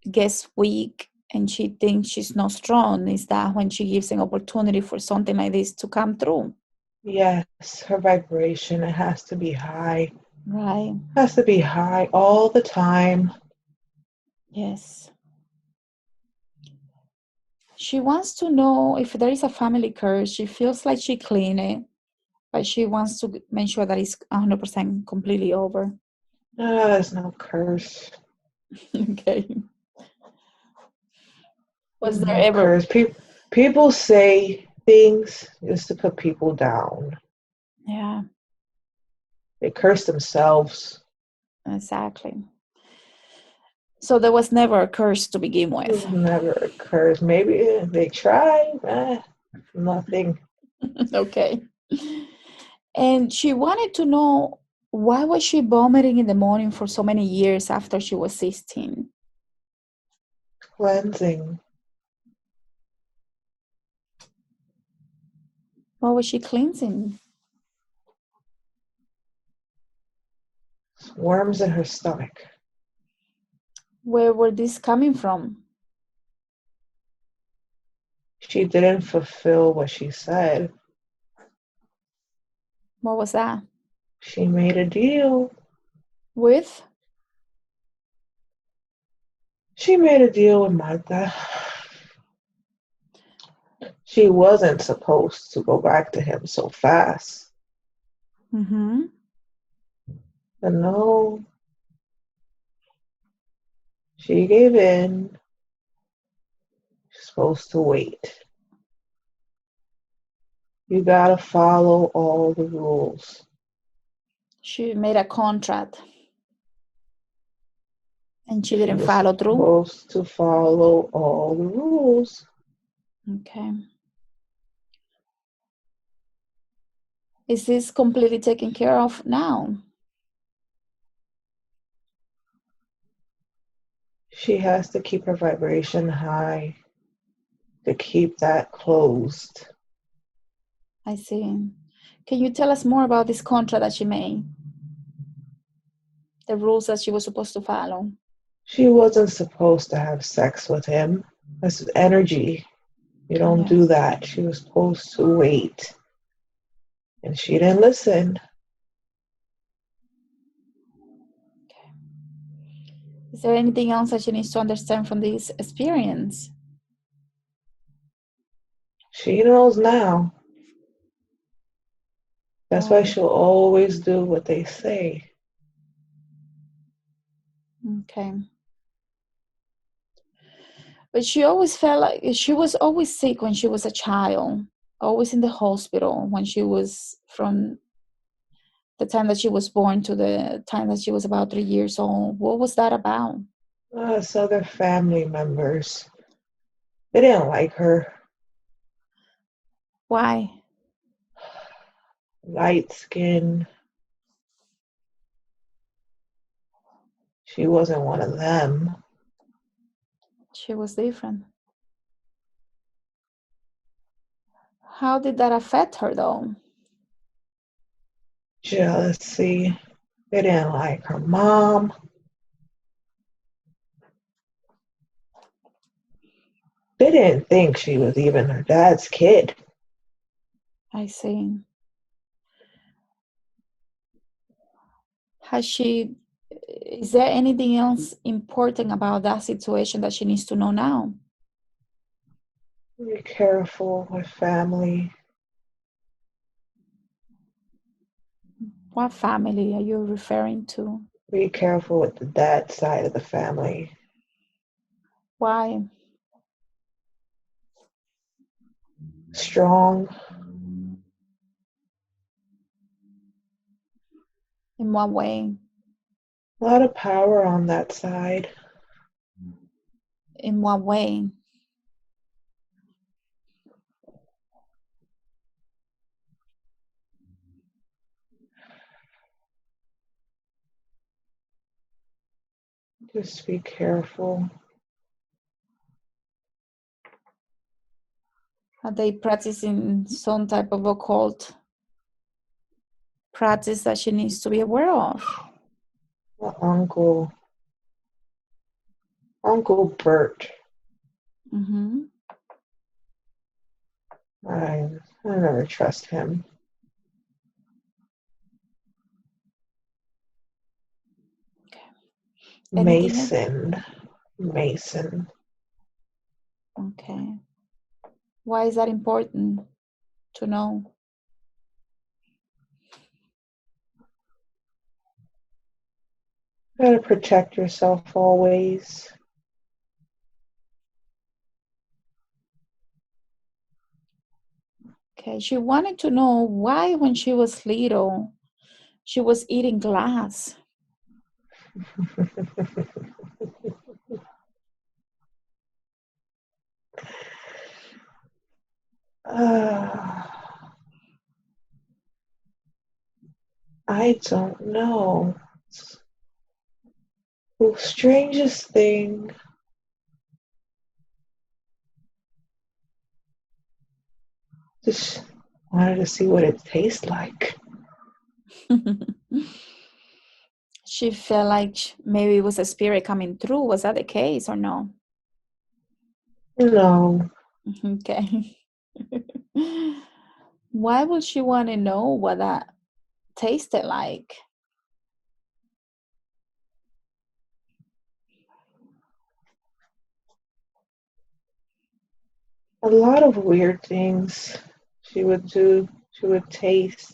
gets weak and she thinks she's not strong, is that when she gives an opportunity for something like this to come through? Yes, her vibration, it has to be high. Right. It has to be high all the time. Yes. She wants to know if there is a family curse. She feels like she cleaned it, but she wants to make sure that it's 100% completely over. There's no curse. Okay. Was there No ever? curse. People say things just to put people down. Yeah, They curse themselves. exactly. So there was never a curse to begin with. Never a curse. Maybe they try. Nothing. Okay. And she wanted to know, why was she vomiting in the morning for so many years after she was 16? Cleansing. What was she cleansing? Worms in her stomach. Where were these coming from? She didn't fulfill what she said. What was that? She made a deal. With? She made a deal with Martha. She wasn't supposed to go back to him so fast. Mm-hmm. But no, she gave in. She's supposed to wait. You gotta follow all the rules. She made a contract and she She didn't was follow through. supposed to follow all the rules. Okay. Is this completely taken care of now? She has to keep her vibration high to keep that closed. I see. Can you tell us more about this contract that she made? The rules that she was supposed to follow? She wasn't supposed to have sex with him. That's energy. You don't Yeah. do that. She was supposed to wait. And she didn't listen. Okay. Is there anything else that she needs to understand from this experience? She knows now. That's why Right. she'll always do what they say. Okay. But she always felt like she was always sick when she was a child, always in the hospital when she was, from the time that she was born to the time that she was about 3 years old. What was that about? So other family members, they didn't like her. Why? Light skin. She wasn't one of them. She was different. How did that affect her though? Jealousy. They didn't like her mom. They didn't think she was even her dad's kid. I see. Has she, is there anything else important about that situation that she needs to know now? Be careful with family. What family are you referring to? Be careful with the dad side of the family. Why? Strong. In what way? A lot of power on that side. In what way? Just be careful. Are they practicing some type of occult practice that she needs to be aware of? My Uncle Bert. Mm-hmm. I never trust him. Okay. Anything else? Mason. Okay. Why is that important to know? You gotta protect yourself always. Okay. She wanted to know why, when she was little, she was eating glass. I don't know. The strangest thing. Just wanted to see what it tastes like. She felt like maybe it was a spirit coming through. Was that the case or no? No. Okay. Why would she want to know what that tasted like? A lot of weird things she would do. She would taste.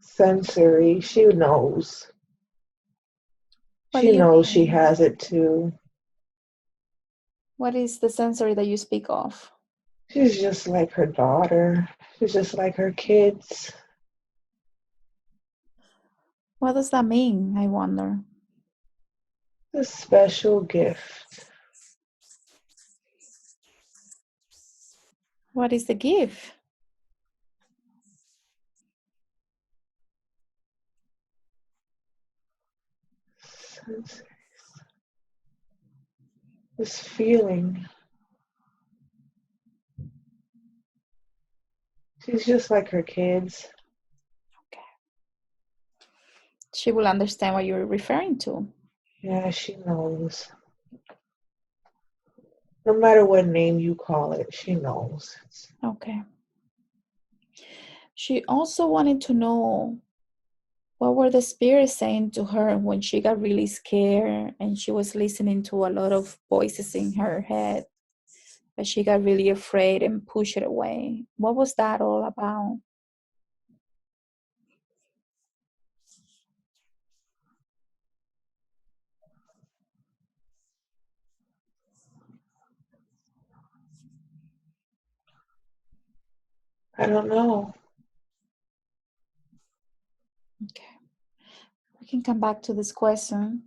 Sensory. She knows. What do She you knows she mean? has it too. What is the sensory that you speak of? She's just like her daughter. She's just like her kids. What does that mean, I wonder? A special gift. What is the gift? This feeling. She's just like her kids. Okay. She will understand what you're referring to. Yeah, she knows. No matter what name you call it, she knows. Okay. She also wanted to know what were the spirits saying to her when she got really scared and she was listening to a lot of voices in her head, but she got really afraid and pushed it away. What was that all about? I don't know. Okay. We can come back to this question.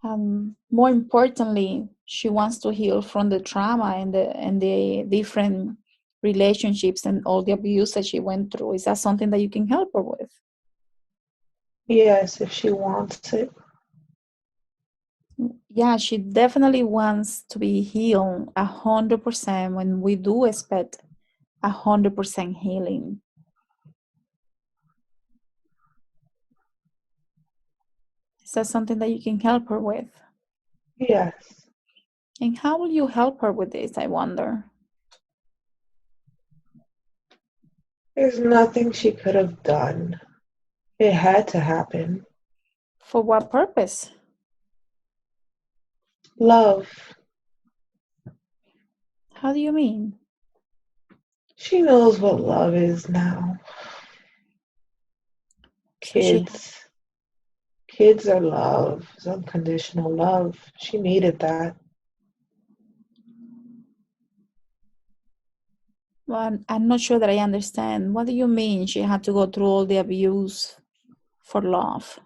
More importantly, she wants to heal from the trauma and the different relationships and all the abuse that she went through. Is that something that you can help her with? Yes, if she wants it. Yeah, she definitely wants to be healed 100% when we do expect 100% healing. Is that something that you can help her with? Yes. And how will you help her with this, I wonder? There's nothing she could have done. It had to happen. For what purpose? Love. How do you mean? She knows what love is now. So she Kids. Kids are love. It's unconditional love. She needed that. Well, I'm not sure that I understand. What do you mean she had to go through all the abuse for love?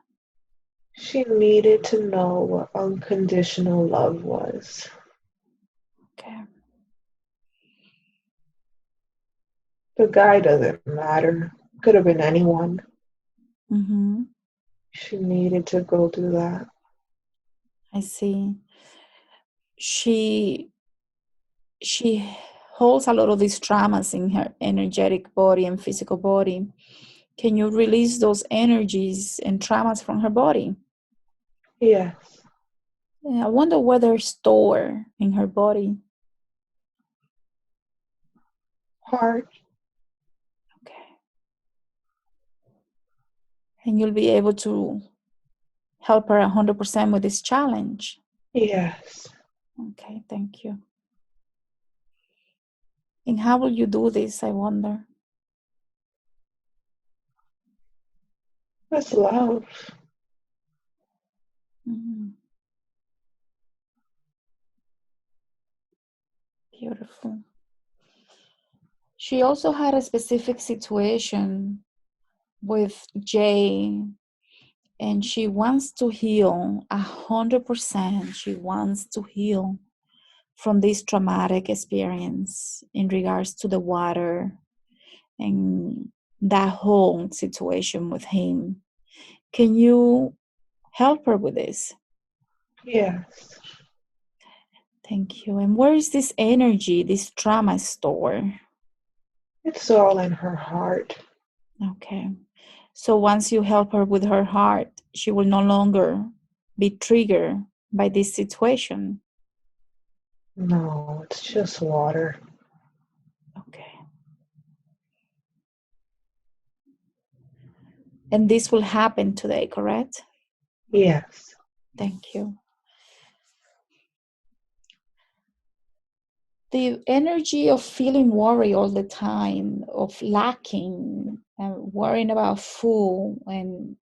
She needed to know what unconditional love was. Okay. The guy doesn't matter. Could have been anyone. Mm-hmm. She needed to go through that. I see. She holds a lot of these traumas in her energetic body and physical body. Can you release those energies and traumas from her body? Yes. I wonder where they're stored in her body. Heart. Okay. And you'll be able to help her 100% with this challenge. Yes. Okay, thank you. And how will you do this, I wonder? With love. Mm-hmm. Beautiful. She also had a specific situation with Jay, and she wants to heal 100%. She wants to heal from this traumatic experience in regards to the water and that whole situation with him. Can you help her with this? Yes. Thank you. And where is this energy, this trauma store? It's all in her heart. Okay. So once you help her with her heart, she will no longer be triggered by this situation. No, it's just water. Okay. And this will happen today, correct? Yes. Thank you. The energy of feeling worry all the time, of lacking, and worrying about food, and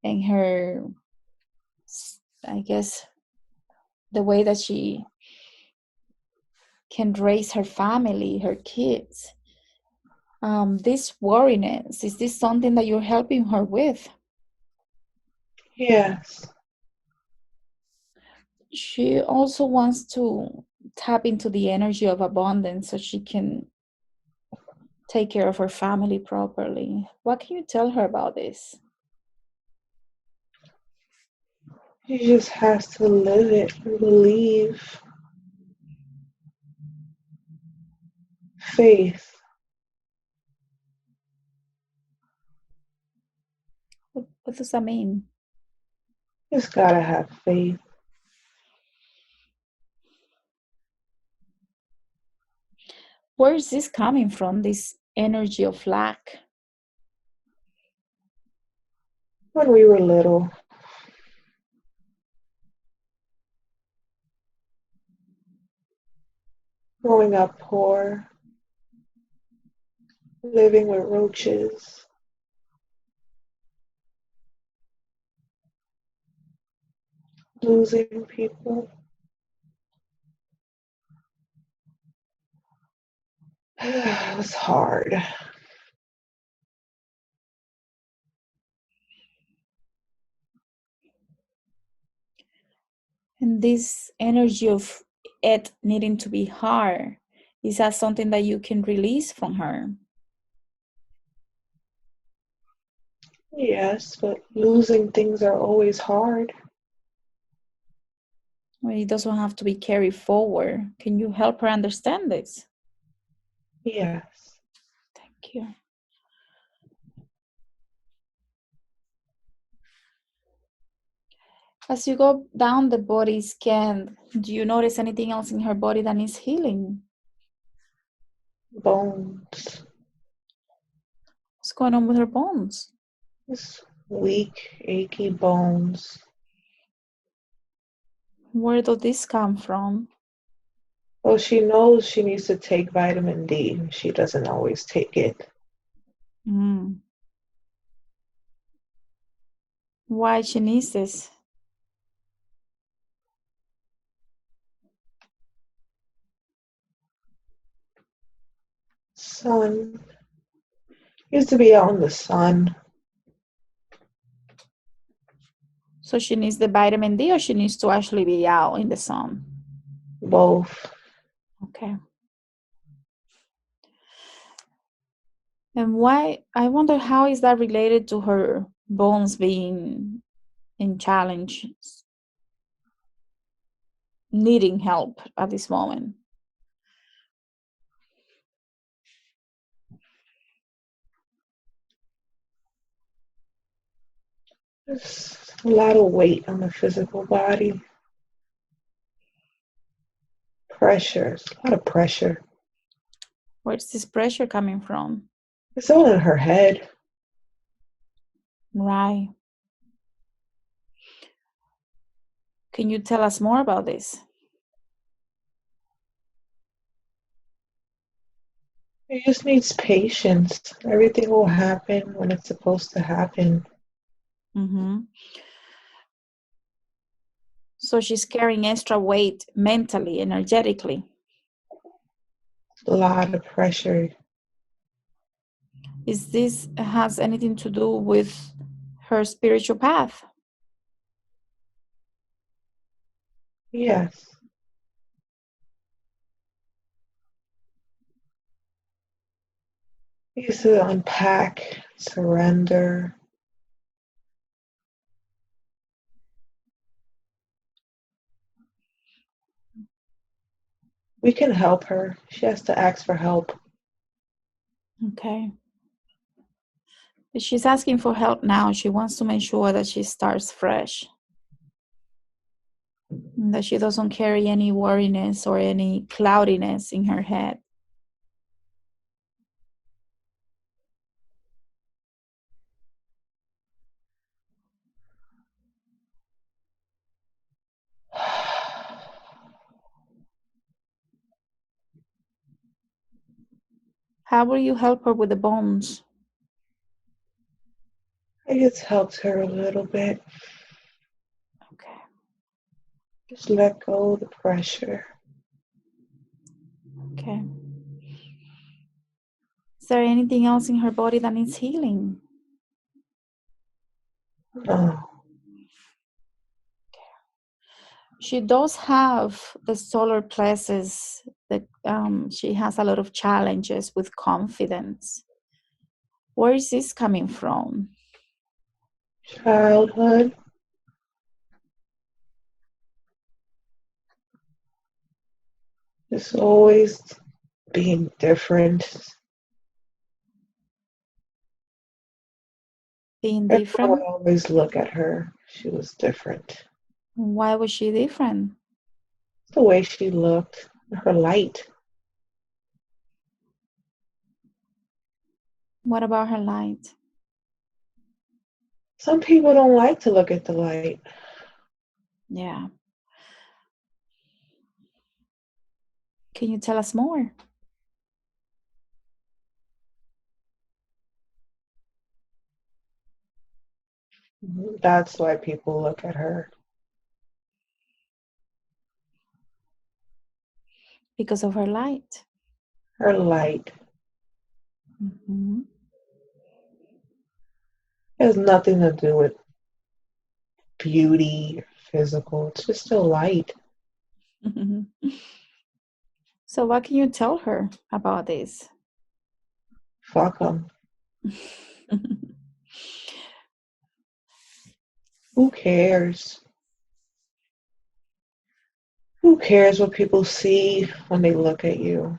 her, I guess, the way that she can raise her family, her kids. This worriness, is this something that you're helping her with? Yes. She also wants to tap into the energy of abundance so she can take care of her family properly. What can you tell her about this? She just has to live it and believe. Faith. What does that mean? Just gotta have faith. Where is this coming from, this energy of lack? When we were little, growing up poor, living with roaches, losing people. It was hard. And this energy of it needing to be hard, is that something that you can release from her? Yes, but losing things are always hard. Well, it doesn't have to be carried forward. Can you help her understand this? Yes. Thank you. As you go down the body scan, do you notice anything else in her body that needs healing? Bones. What's going on with her bones? Just weak, achy bones. Where does this come from? Well, she knows she needs to take vitamin D. She doesn't always take it. Why she needs this? Sun. Used to be out in the sun. So she needs the vitamin D, or she needs to actually be out in the sun? Both. Okay. And why, I wonder how is that related to her bones being in challenges, needing help at this moment? There's a lot of weight on the physical body. Pressure. It's a lot of pressure. Where's this pressure coming from? It's all in her head. Right. Can you tell us more about this? It just needs patience. Everything will happen when it's supposed to happen. Mm-hmm. So she's carrying extra weight mentally, energetically. A lot of pressure. Is this has anything to do with her spiritual path? Yes. We used to unpack, surrender. We can help her. She has to ask for help. Okay. She's asking for help now. She wants to make sure that she starts fresh, that she doesn't carry any worriness or any cloudiness in her head. How will you help her with the bones? I just helped her a little bit. Okay. Just let go of the pressure. Okay. Is there anything else in her body that needs healing? Oh, She does have the solar plexus that she has a lot of challenges with confidence. Where is this coming from? childhood. Just always being different. Being Everyone would different? always look at her. She was different. Why was she different? The way she looked, her light. What about her light? Some people don't like to look at the light. Yeah. Can you tell us more? That's why people look at her. Because of her light. Her light. Mm-hmm. It has nothing to do with beauty, physical. It's just still light. So what can you tell her about this? Fuck them. Who cares? Who cares what people see when they look at you?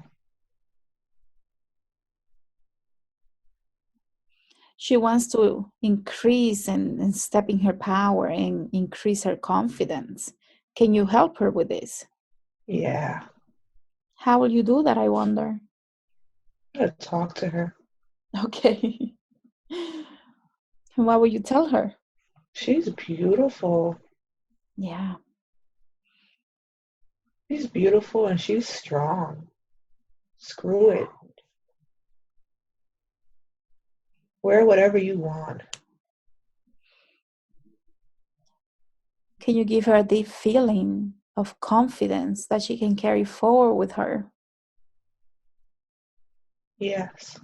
She wants to increase and step in her power and increase her confidence. Can you help her with this? Yeah. How will you do that, I wonder? I'm gonna talk to her. Okay. And what will you tell her? She's beautiful. Yeah. She's beautiful and she's strong. Screw it. Wear whatever you want. Can you give her a deep feeling of confidence that she can carry forward with her? Yes.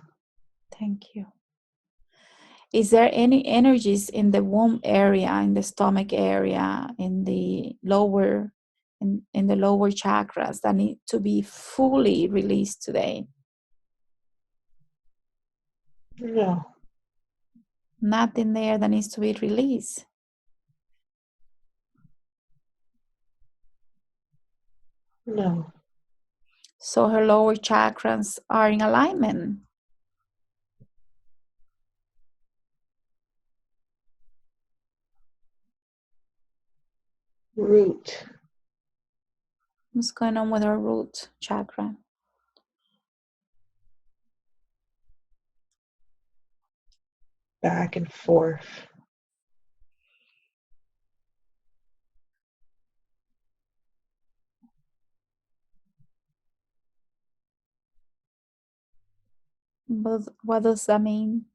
Thank you. Is there any energies in the womb area, in the stomach area, in the lower in the lower chakras that need to be fully released today? No. Nothing there that needs to be released. No. So her lower chakras are in alignment. Root. What's going on with her root chakra? Back and forth. But what does that mean?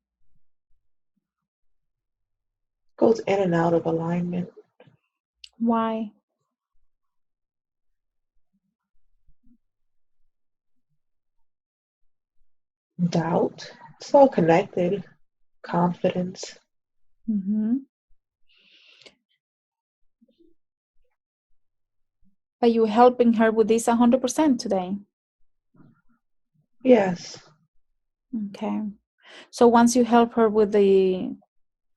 Goes in and out of alignment. Why? Doubt. It's all connected. Confidence. Mm-hmm. Are you helping her with this 100% today? Yes. Okay. So once you help her with the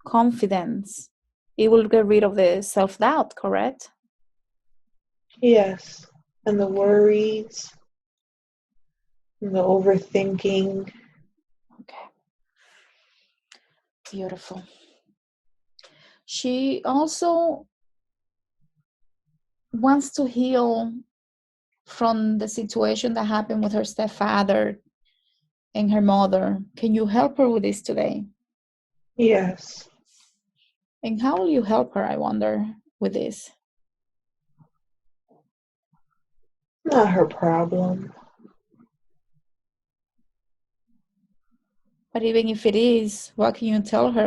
confidence, it will get rid of the self-doubt, correct? Yes. And the worries. And the overthinking. Okay. Beautiful. She also wants to heal from the situation that happened with her stepfather and her mother. Can you help her with this today? Yes. And how will you help her, I wonder, with this? Not her problem. But even if it is, what can you tell her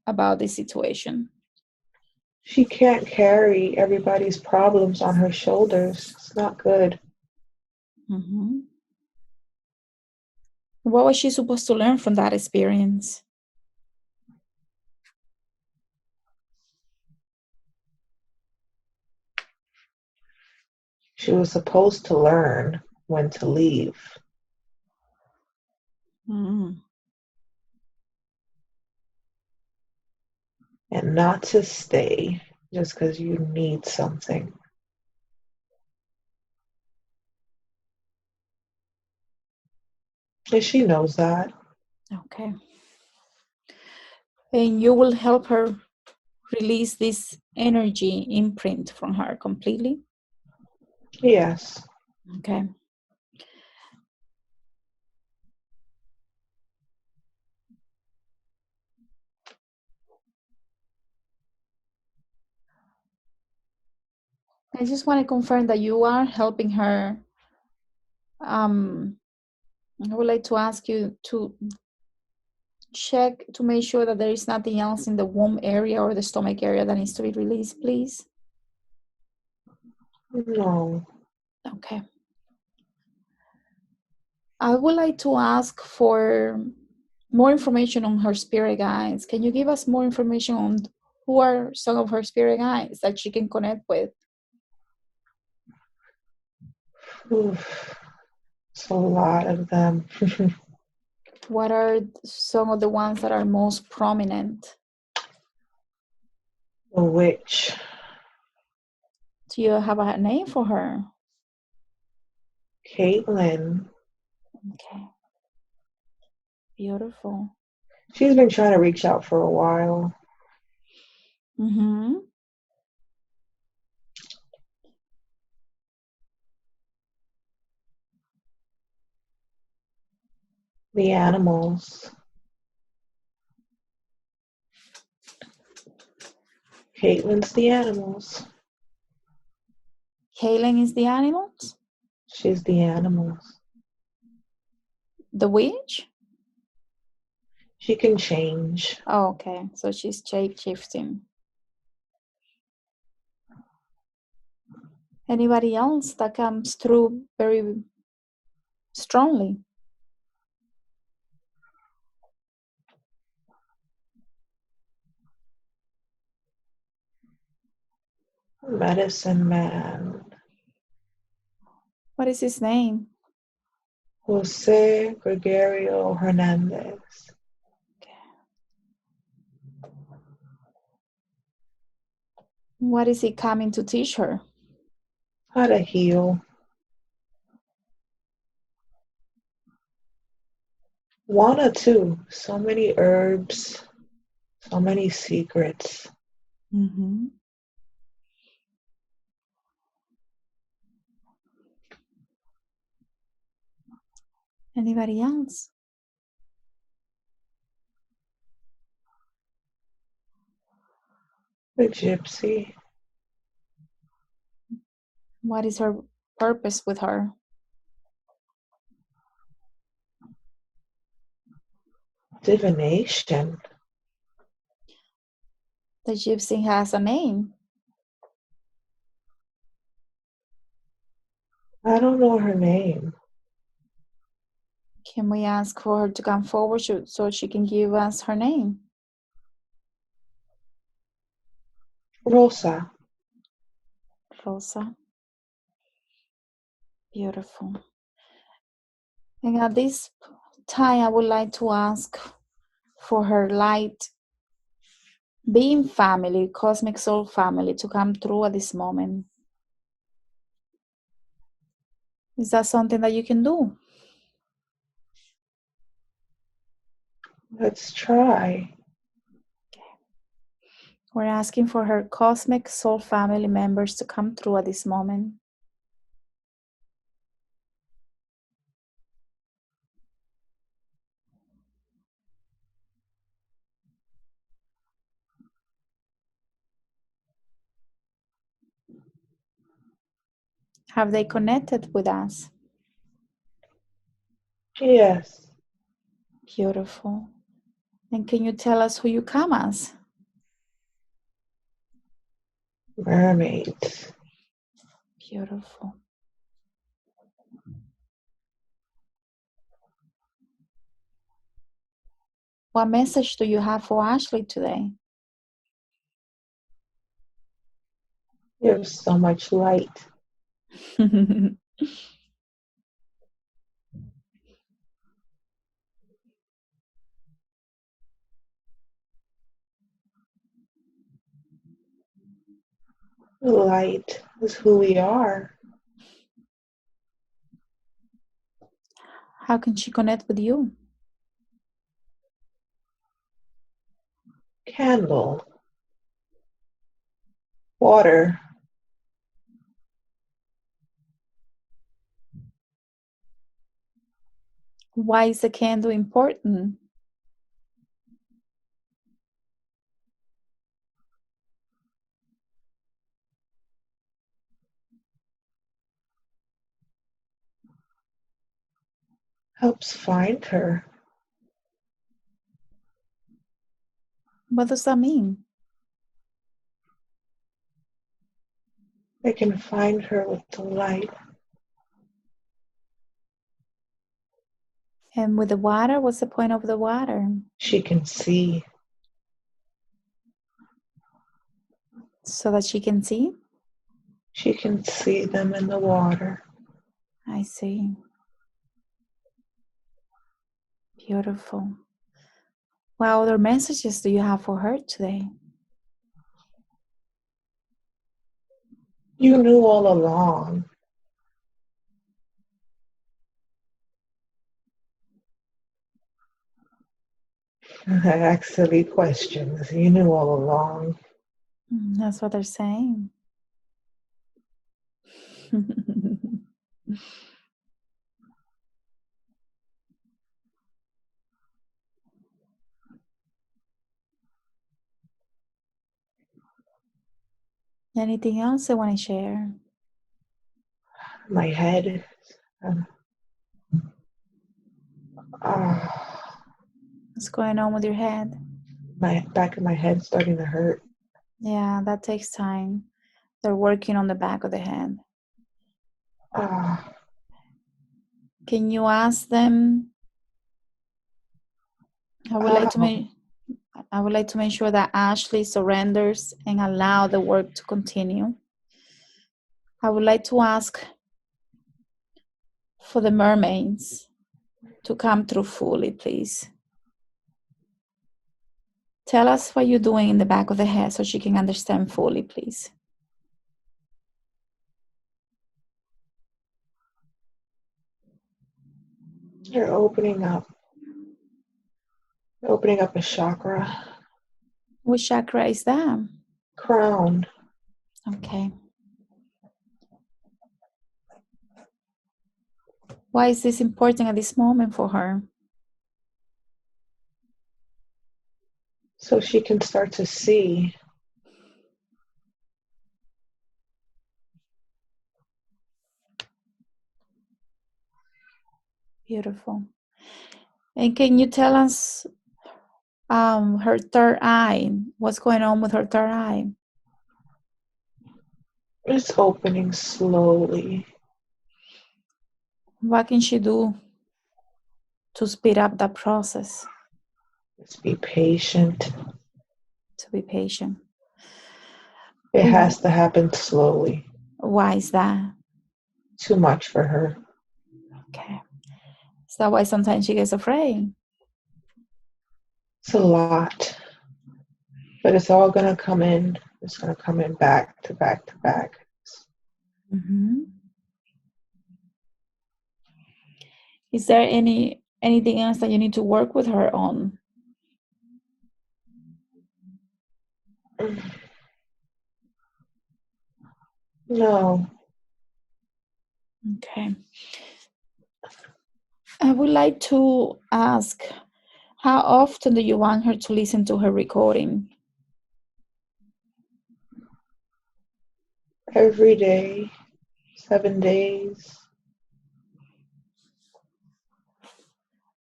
about this situation? She can't carry everybody's problems on her shoulders. It's not good. Mm-hmm. What was she supposed to learn from that experience? She was supposed to learn when to leave Mm. and not to stay just because you need something. And she knows that. Okay. And you will help her release this energy imprint from her completely? Yes. Okay. I just want to confirm that you are helping her. I would like to ask you to check to make sure that there is nothing else in the womb area or the stomach area that needs to be released, please. No. Okay. I would like to ask for more information on her spirit guides. Can you give us more information on who are some of her spirit guides that she can connect with? Oof. It's a lot of them. What are some of the ones that are most prominent? The witch. Do you have a name for her? Caitlin. Okay. Beautiful. She's been trying to reach out for a while. Mm-hmm. The animals. Caitlin's the animals. Kaylin is the animals? She's the animals. The witch? She can change. Oh, okay. So she's shape-shifting. Anybody else that comes through very strongly? Medicine man. What is his name? Jose Gregorio Hernandez. What is he coming to teach her? How to heal. One or two. So many herbs. So many secrets. Mm-hmm. Anybody else? The gypsy. What is her purpose with her? Divination. The gypsy has a name. I don't know her name. Can we ask for her to come forward so she can give us her name? Rosa. Rosa. Beautiful. And at this time, I would like to ask for her light being family, cosmic soul family, to come through at this moment. Is that something that you can do? Let's try. We're asking for her cosmic soul family members to come through at this moment. Have they connected with us? Yes. Beautiful. And can you tell us who you come as? Mermaids. Beautiful. What message do you have for Ashley today? There's so much light. Light is who we are. How can she connect with you? Candle. Water. Why is the candle important? Helps find her. What does that mean? I can find her with the light. And with the water, what's the point of the water? She can see. So that she can see? She can see them in the water. I see. Beautiful. What other messages do you have for her today? You knew all along. I ask silly questions. You knew all along. That's what they're saying. Anything else I want to share? My head. What's going on with your head? My back of my head starting to hurt. Yeah, that takes time. They're working on the back of the head. Can you ask them? I would like to make sure that Ashley surrenders and allow the work to continue. I would like to ask for the mermaids to come through fully, please. Tell us what you're doing in the back of the head so she can understand fully, please. You're opening up a chakra. Which chakra is that? Crown. Okay. Why is this important at this moment for her? So she can start to see. Beautiful. And can you tell us her third eye? What's going on with her third eye? It's opening slowly. What can she do to speed up that process? Let's be patient. To be patient. It has to happen slowly. Why is that? Too much for her. Okay. Is that why sometimes she gets afraid? It's a lot. But it's all going to come in. It's going to come in back to back to back. Mm-hmm. Is there anything else that you need to work with her on? No. Okay. I would like to ask, how often do you want her to listen to her recording? Every day, 7 days.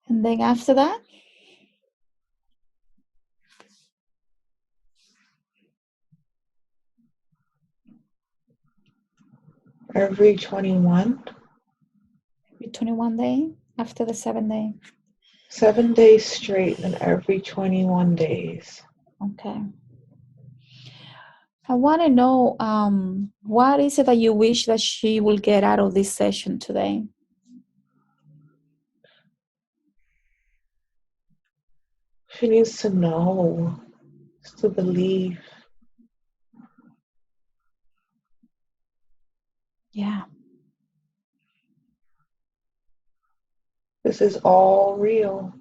And then after that? Every 21. Every 21 days after the 7 day? 7 days straight and every 21 days. Okay. I want to know, what is it that you wish that she will get out of this session today? She needs to know, to believe. Yeah. This is all real.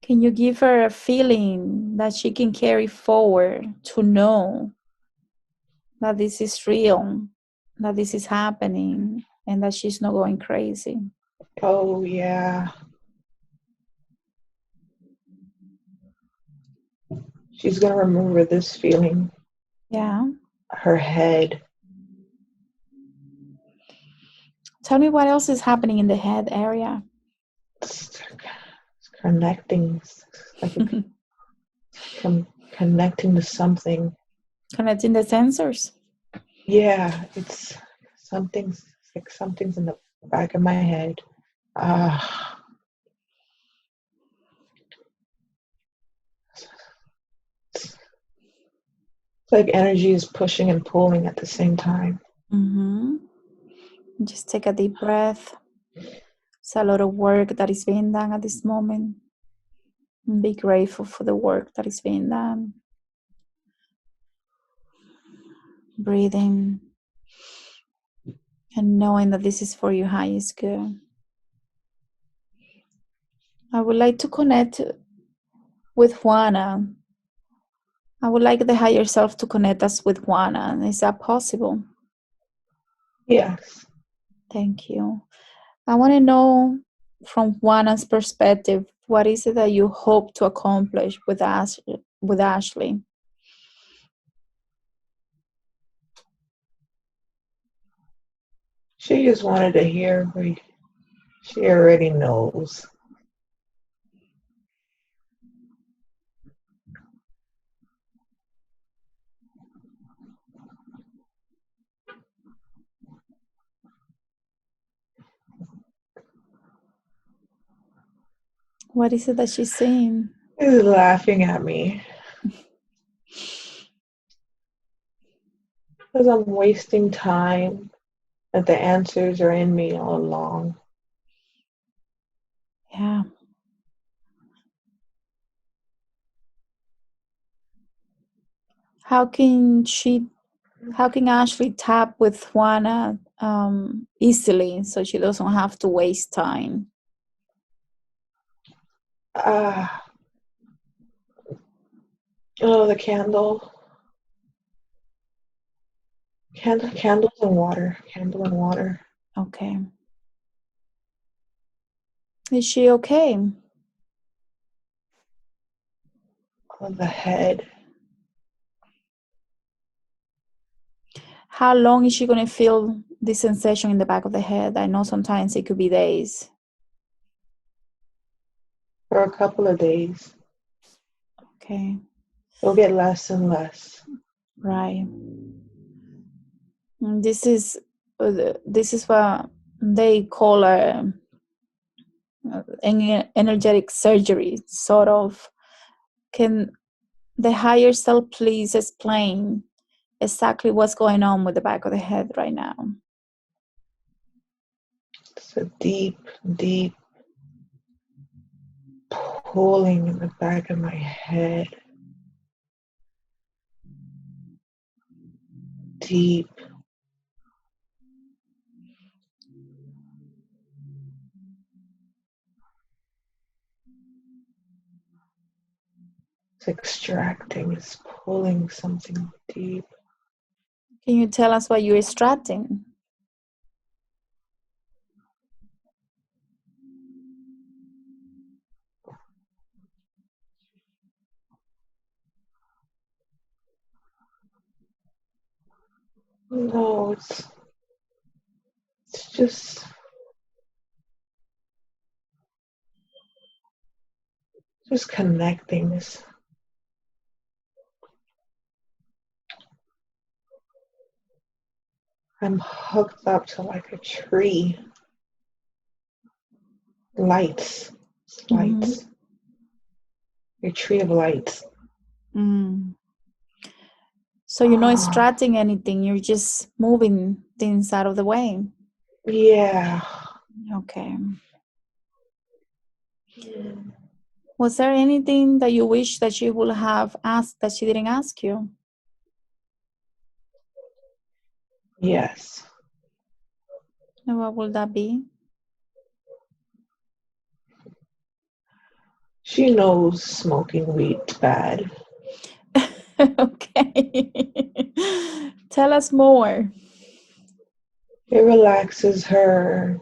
Can you give her a feeling that she can carry forward to know that this is real, that this is happening, and that she's not going crazy? Oh, yeah. She's going to remember this feeling. Yeah. Her head. Tell me what else is happening in the head area. It's connecting. Like connecting to something. Connecting the sensors. Yeah, it's something's in the back of my head. It's like energy is pushing and pulling at the same time. Mm-hmm. Just take a deep breath. It's a lot of work that is being done at this moment. And be grateful for the work that is being done. Breathing and knowing that this is for your highest good. I would like to connect with Juana. I would like the higher self to connect us with Juana. Is that possible? Yes. Thank you. I want to know from Juana's perspective, what is it that you hope to accomplish with Ashley? She just wanted to hear what she already knows. What is it that she's saying? She's laughing at me. Because I'm wasting time, that the answers are in me all along. Yeah. How can Ashley tap with Juana easily so she doesn't have to waste time? The candle. Candles and water. Candle and water. Okay. Is she okay? On the head. How long is she going to feel this sensation in the back of the head? I know sometimes it could be days. For a couple of days. Okay. It'll get less and less. Right. And this is what they call an energetic surgery, sort of. Can the higher self please explain exactly what's going on with the back of the head right now? It's a deep, deep pulling in the back of my head. Deep. It's extracting, it's pulling something deep. Can you tell us what you're extracting? No, it's just connecting. I'm hooked up to like a tree. Lights. Lights. A tree of lights. So you're not extracting anything, you're just moving things out of the way. Yeah. Okay. Was there anything that you wish that she would have asked that she didn't ask you? Yes. And what would that be? She knows smoking weed's bad. Okay. Tell us more. It relaxes her,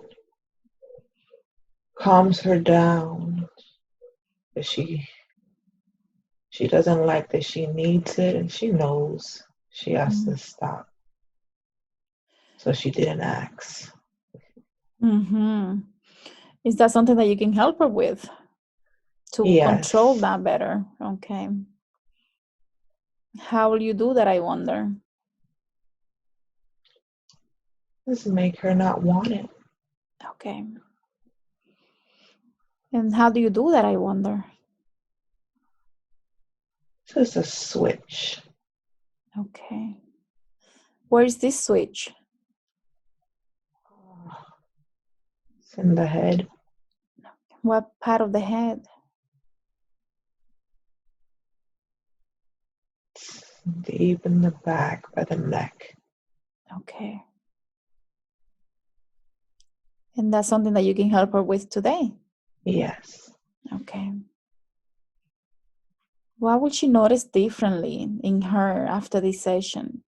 calms her down. But she doesn't like that she needs it, and she knows she has to stop. So she didn't ask. Is that something that you can help her with to control that better? Okay. How will you do that, I wonder? Just make her not want it. Okay. And how do you do that, I wonder? Just a switch. Okay. Where is this switch? It's in the head. What part of the head? It's deep in the back by the neck. Okay. And that's something that you can help her with today? Yes. Okay. What would she notice differently in her after this session?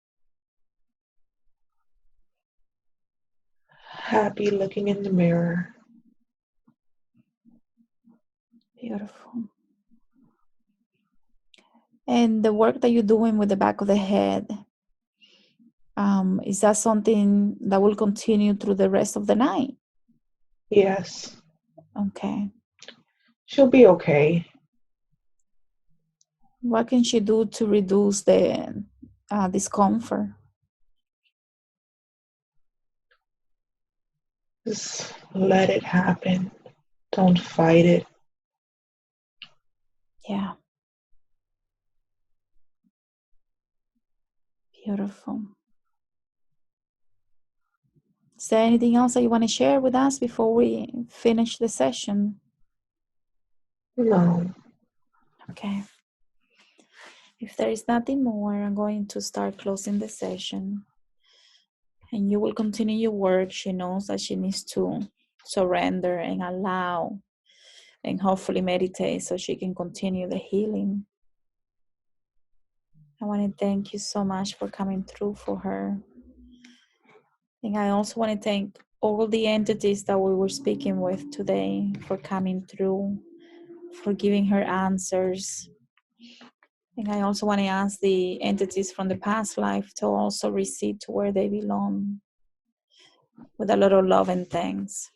Happy looking in the mirror. Beautiful. And the work that you're doing with the back of the head, is that something that will continue through the rest of the night? Yes. Okay. She'll be okay. What can she do to reduce the discomfort? Just let it happen. Don't fight it. Yeah. Beautiful. Is there anything else that you want to share with us before we finish the session? No. Okay. If there is nothing more, I'm going to start closing the session. And you will continue your work. She knows that she needs to surrender and allow and hopefully meditate so she can continue the healing. I want to thank you so much for coming through for her. And I also want to thank all the entities that we were speaking with today for coming through, for giving her answers. And I also want to ask the entities from the past life to also recede to where they belong with a lot of love and thanks.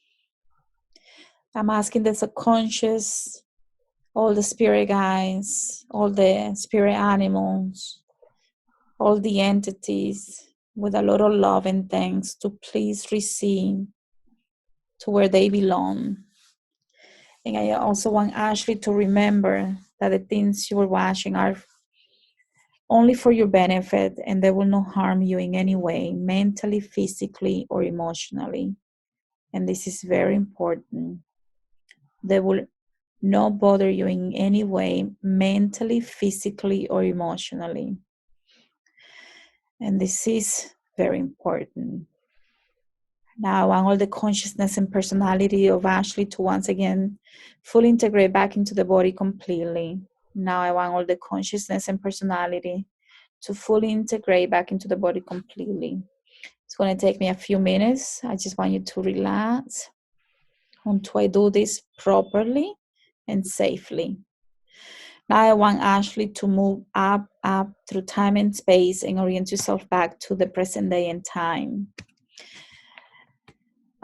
I'm asking the subconscious, all the spirit guides, all the spirit animals, all the entities with a lot of love and thanks to please recede to where they belong. And I also want Ashley to remember that the things you were watching are only for your benefit and they will not harm you in any way, mentally, physically, or emotionally. And this is very important. They will not bother you in any way, mentally, physically, or emotionally. And this is very important. Now I want all the consciousness and personality of Ashley to once again fully integrate back into the body completely. Now I want all the consciousness and personality to fully integrate back into the body completely. It's going to take me a few minutes. I just want you to relax until I do this properly and safely. Now I want Ashley to move up through time and space and orient yourself back to the present day and time.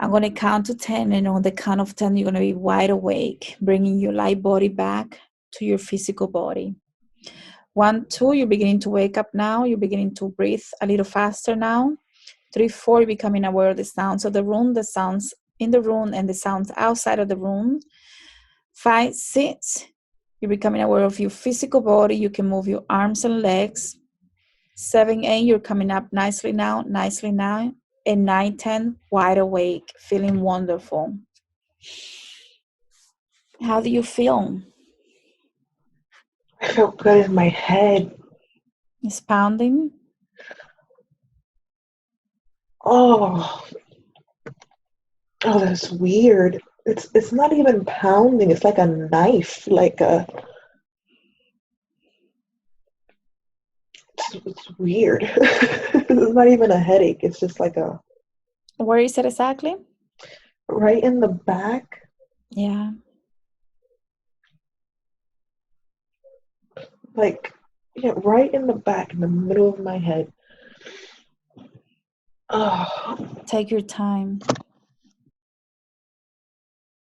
I'm going to count to 10, and on the count of 10, you're going to be wide awake, bringing your light body back to your physical body. 1, 2, you're beginning to wake up now. You're beginning to breathe a little faster now. 3, 4, you're becoming aware of the sounds of the room, the sounds in the room, and the sounds outside of the room. 5, 6, you're becoming aware of your physical body. You can move your arms and legs. 7, 8, you're coming up nicely now. And 9, 10, wide awake, feeling wonderful. How do you feel? I feel good in my head. It's pounding? Oh, that's weird. It's not even pounding. It's like a knife, it's weird. It's not even a headache. It's just like a Where is it exactly? right in the back. Yeah. Like, yeah, right in the back, in the middle of my head. Oh, Take your time.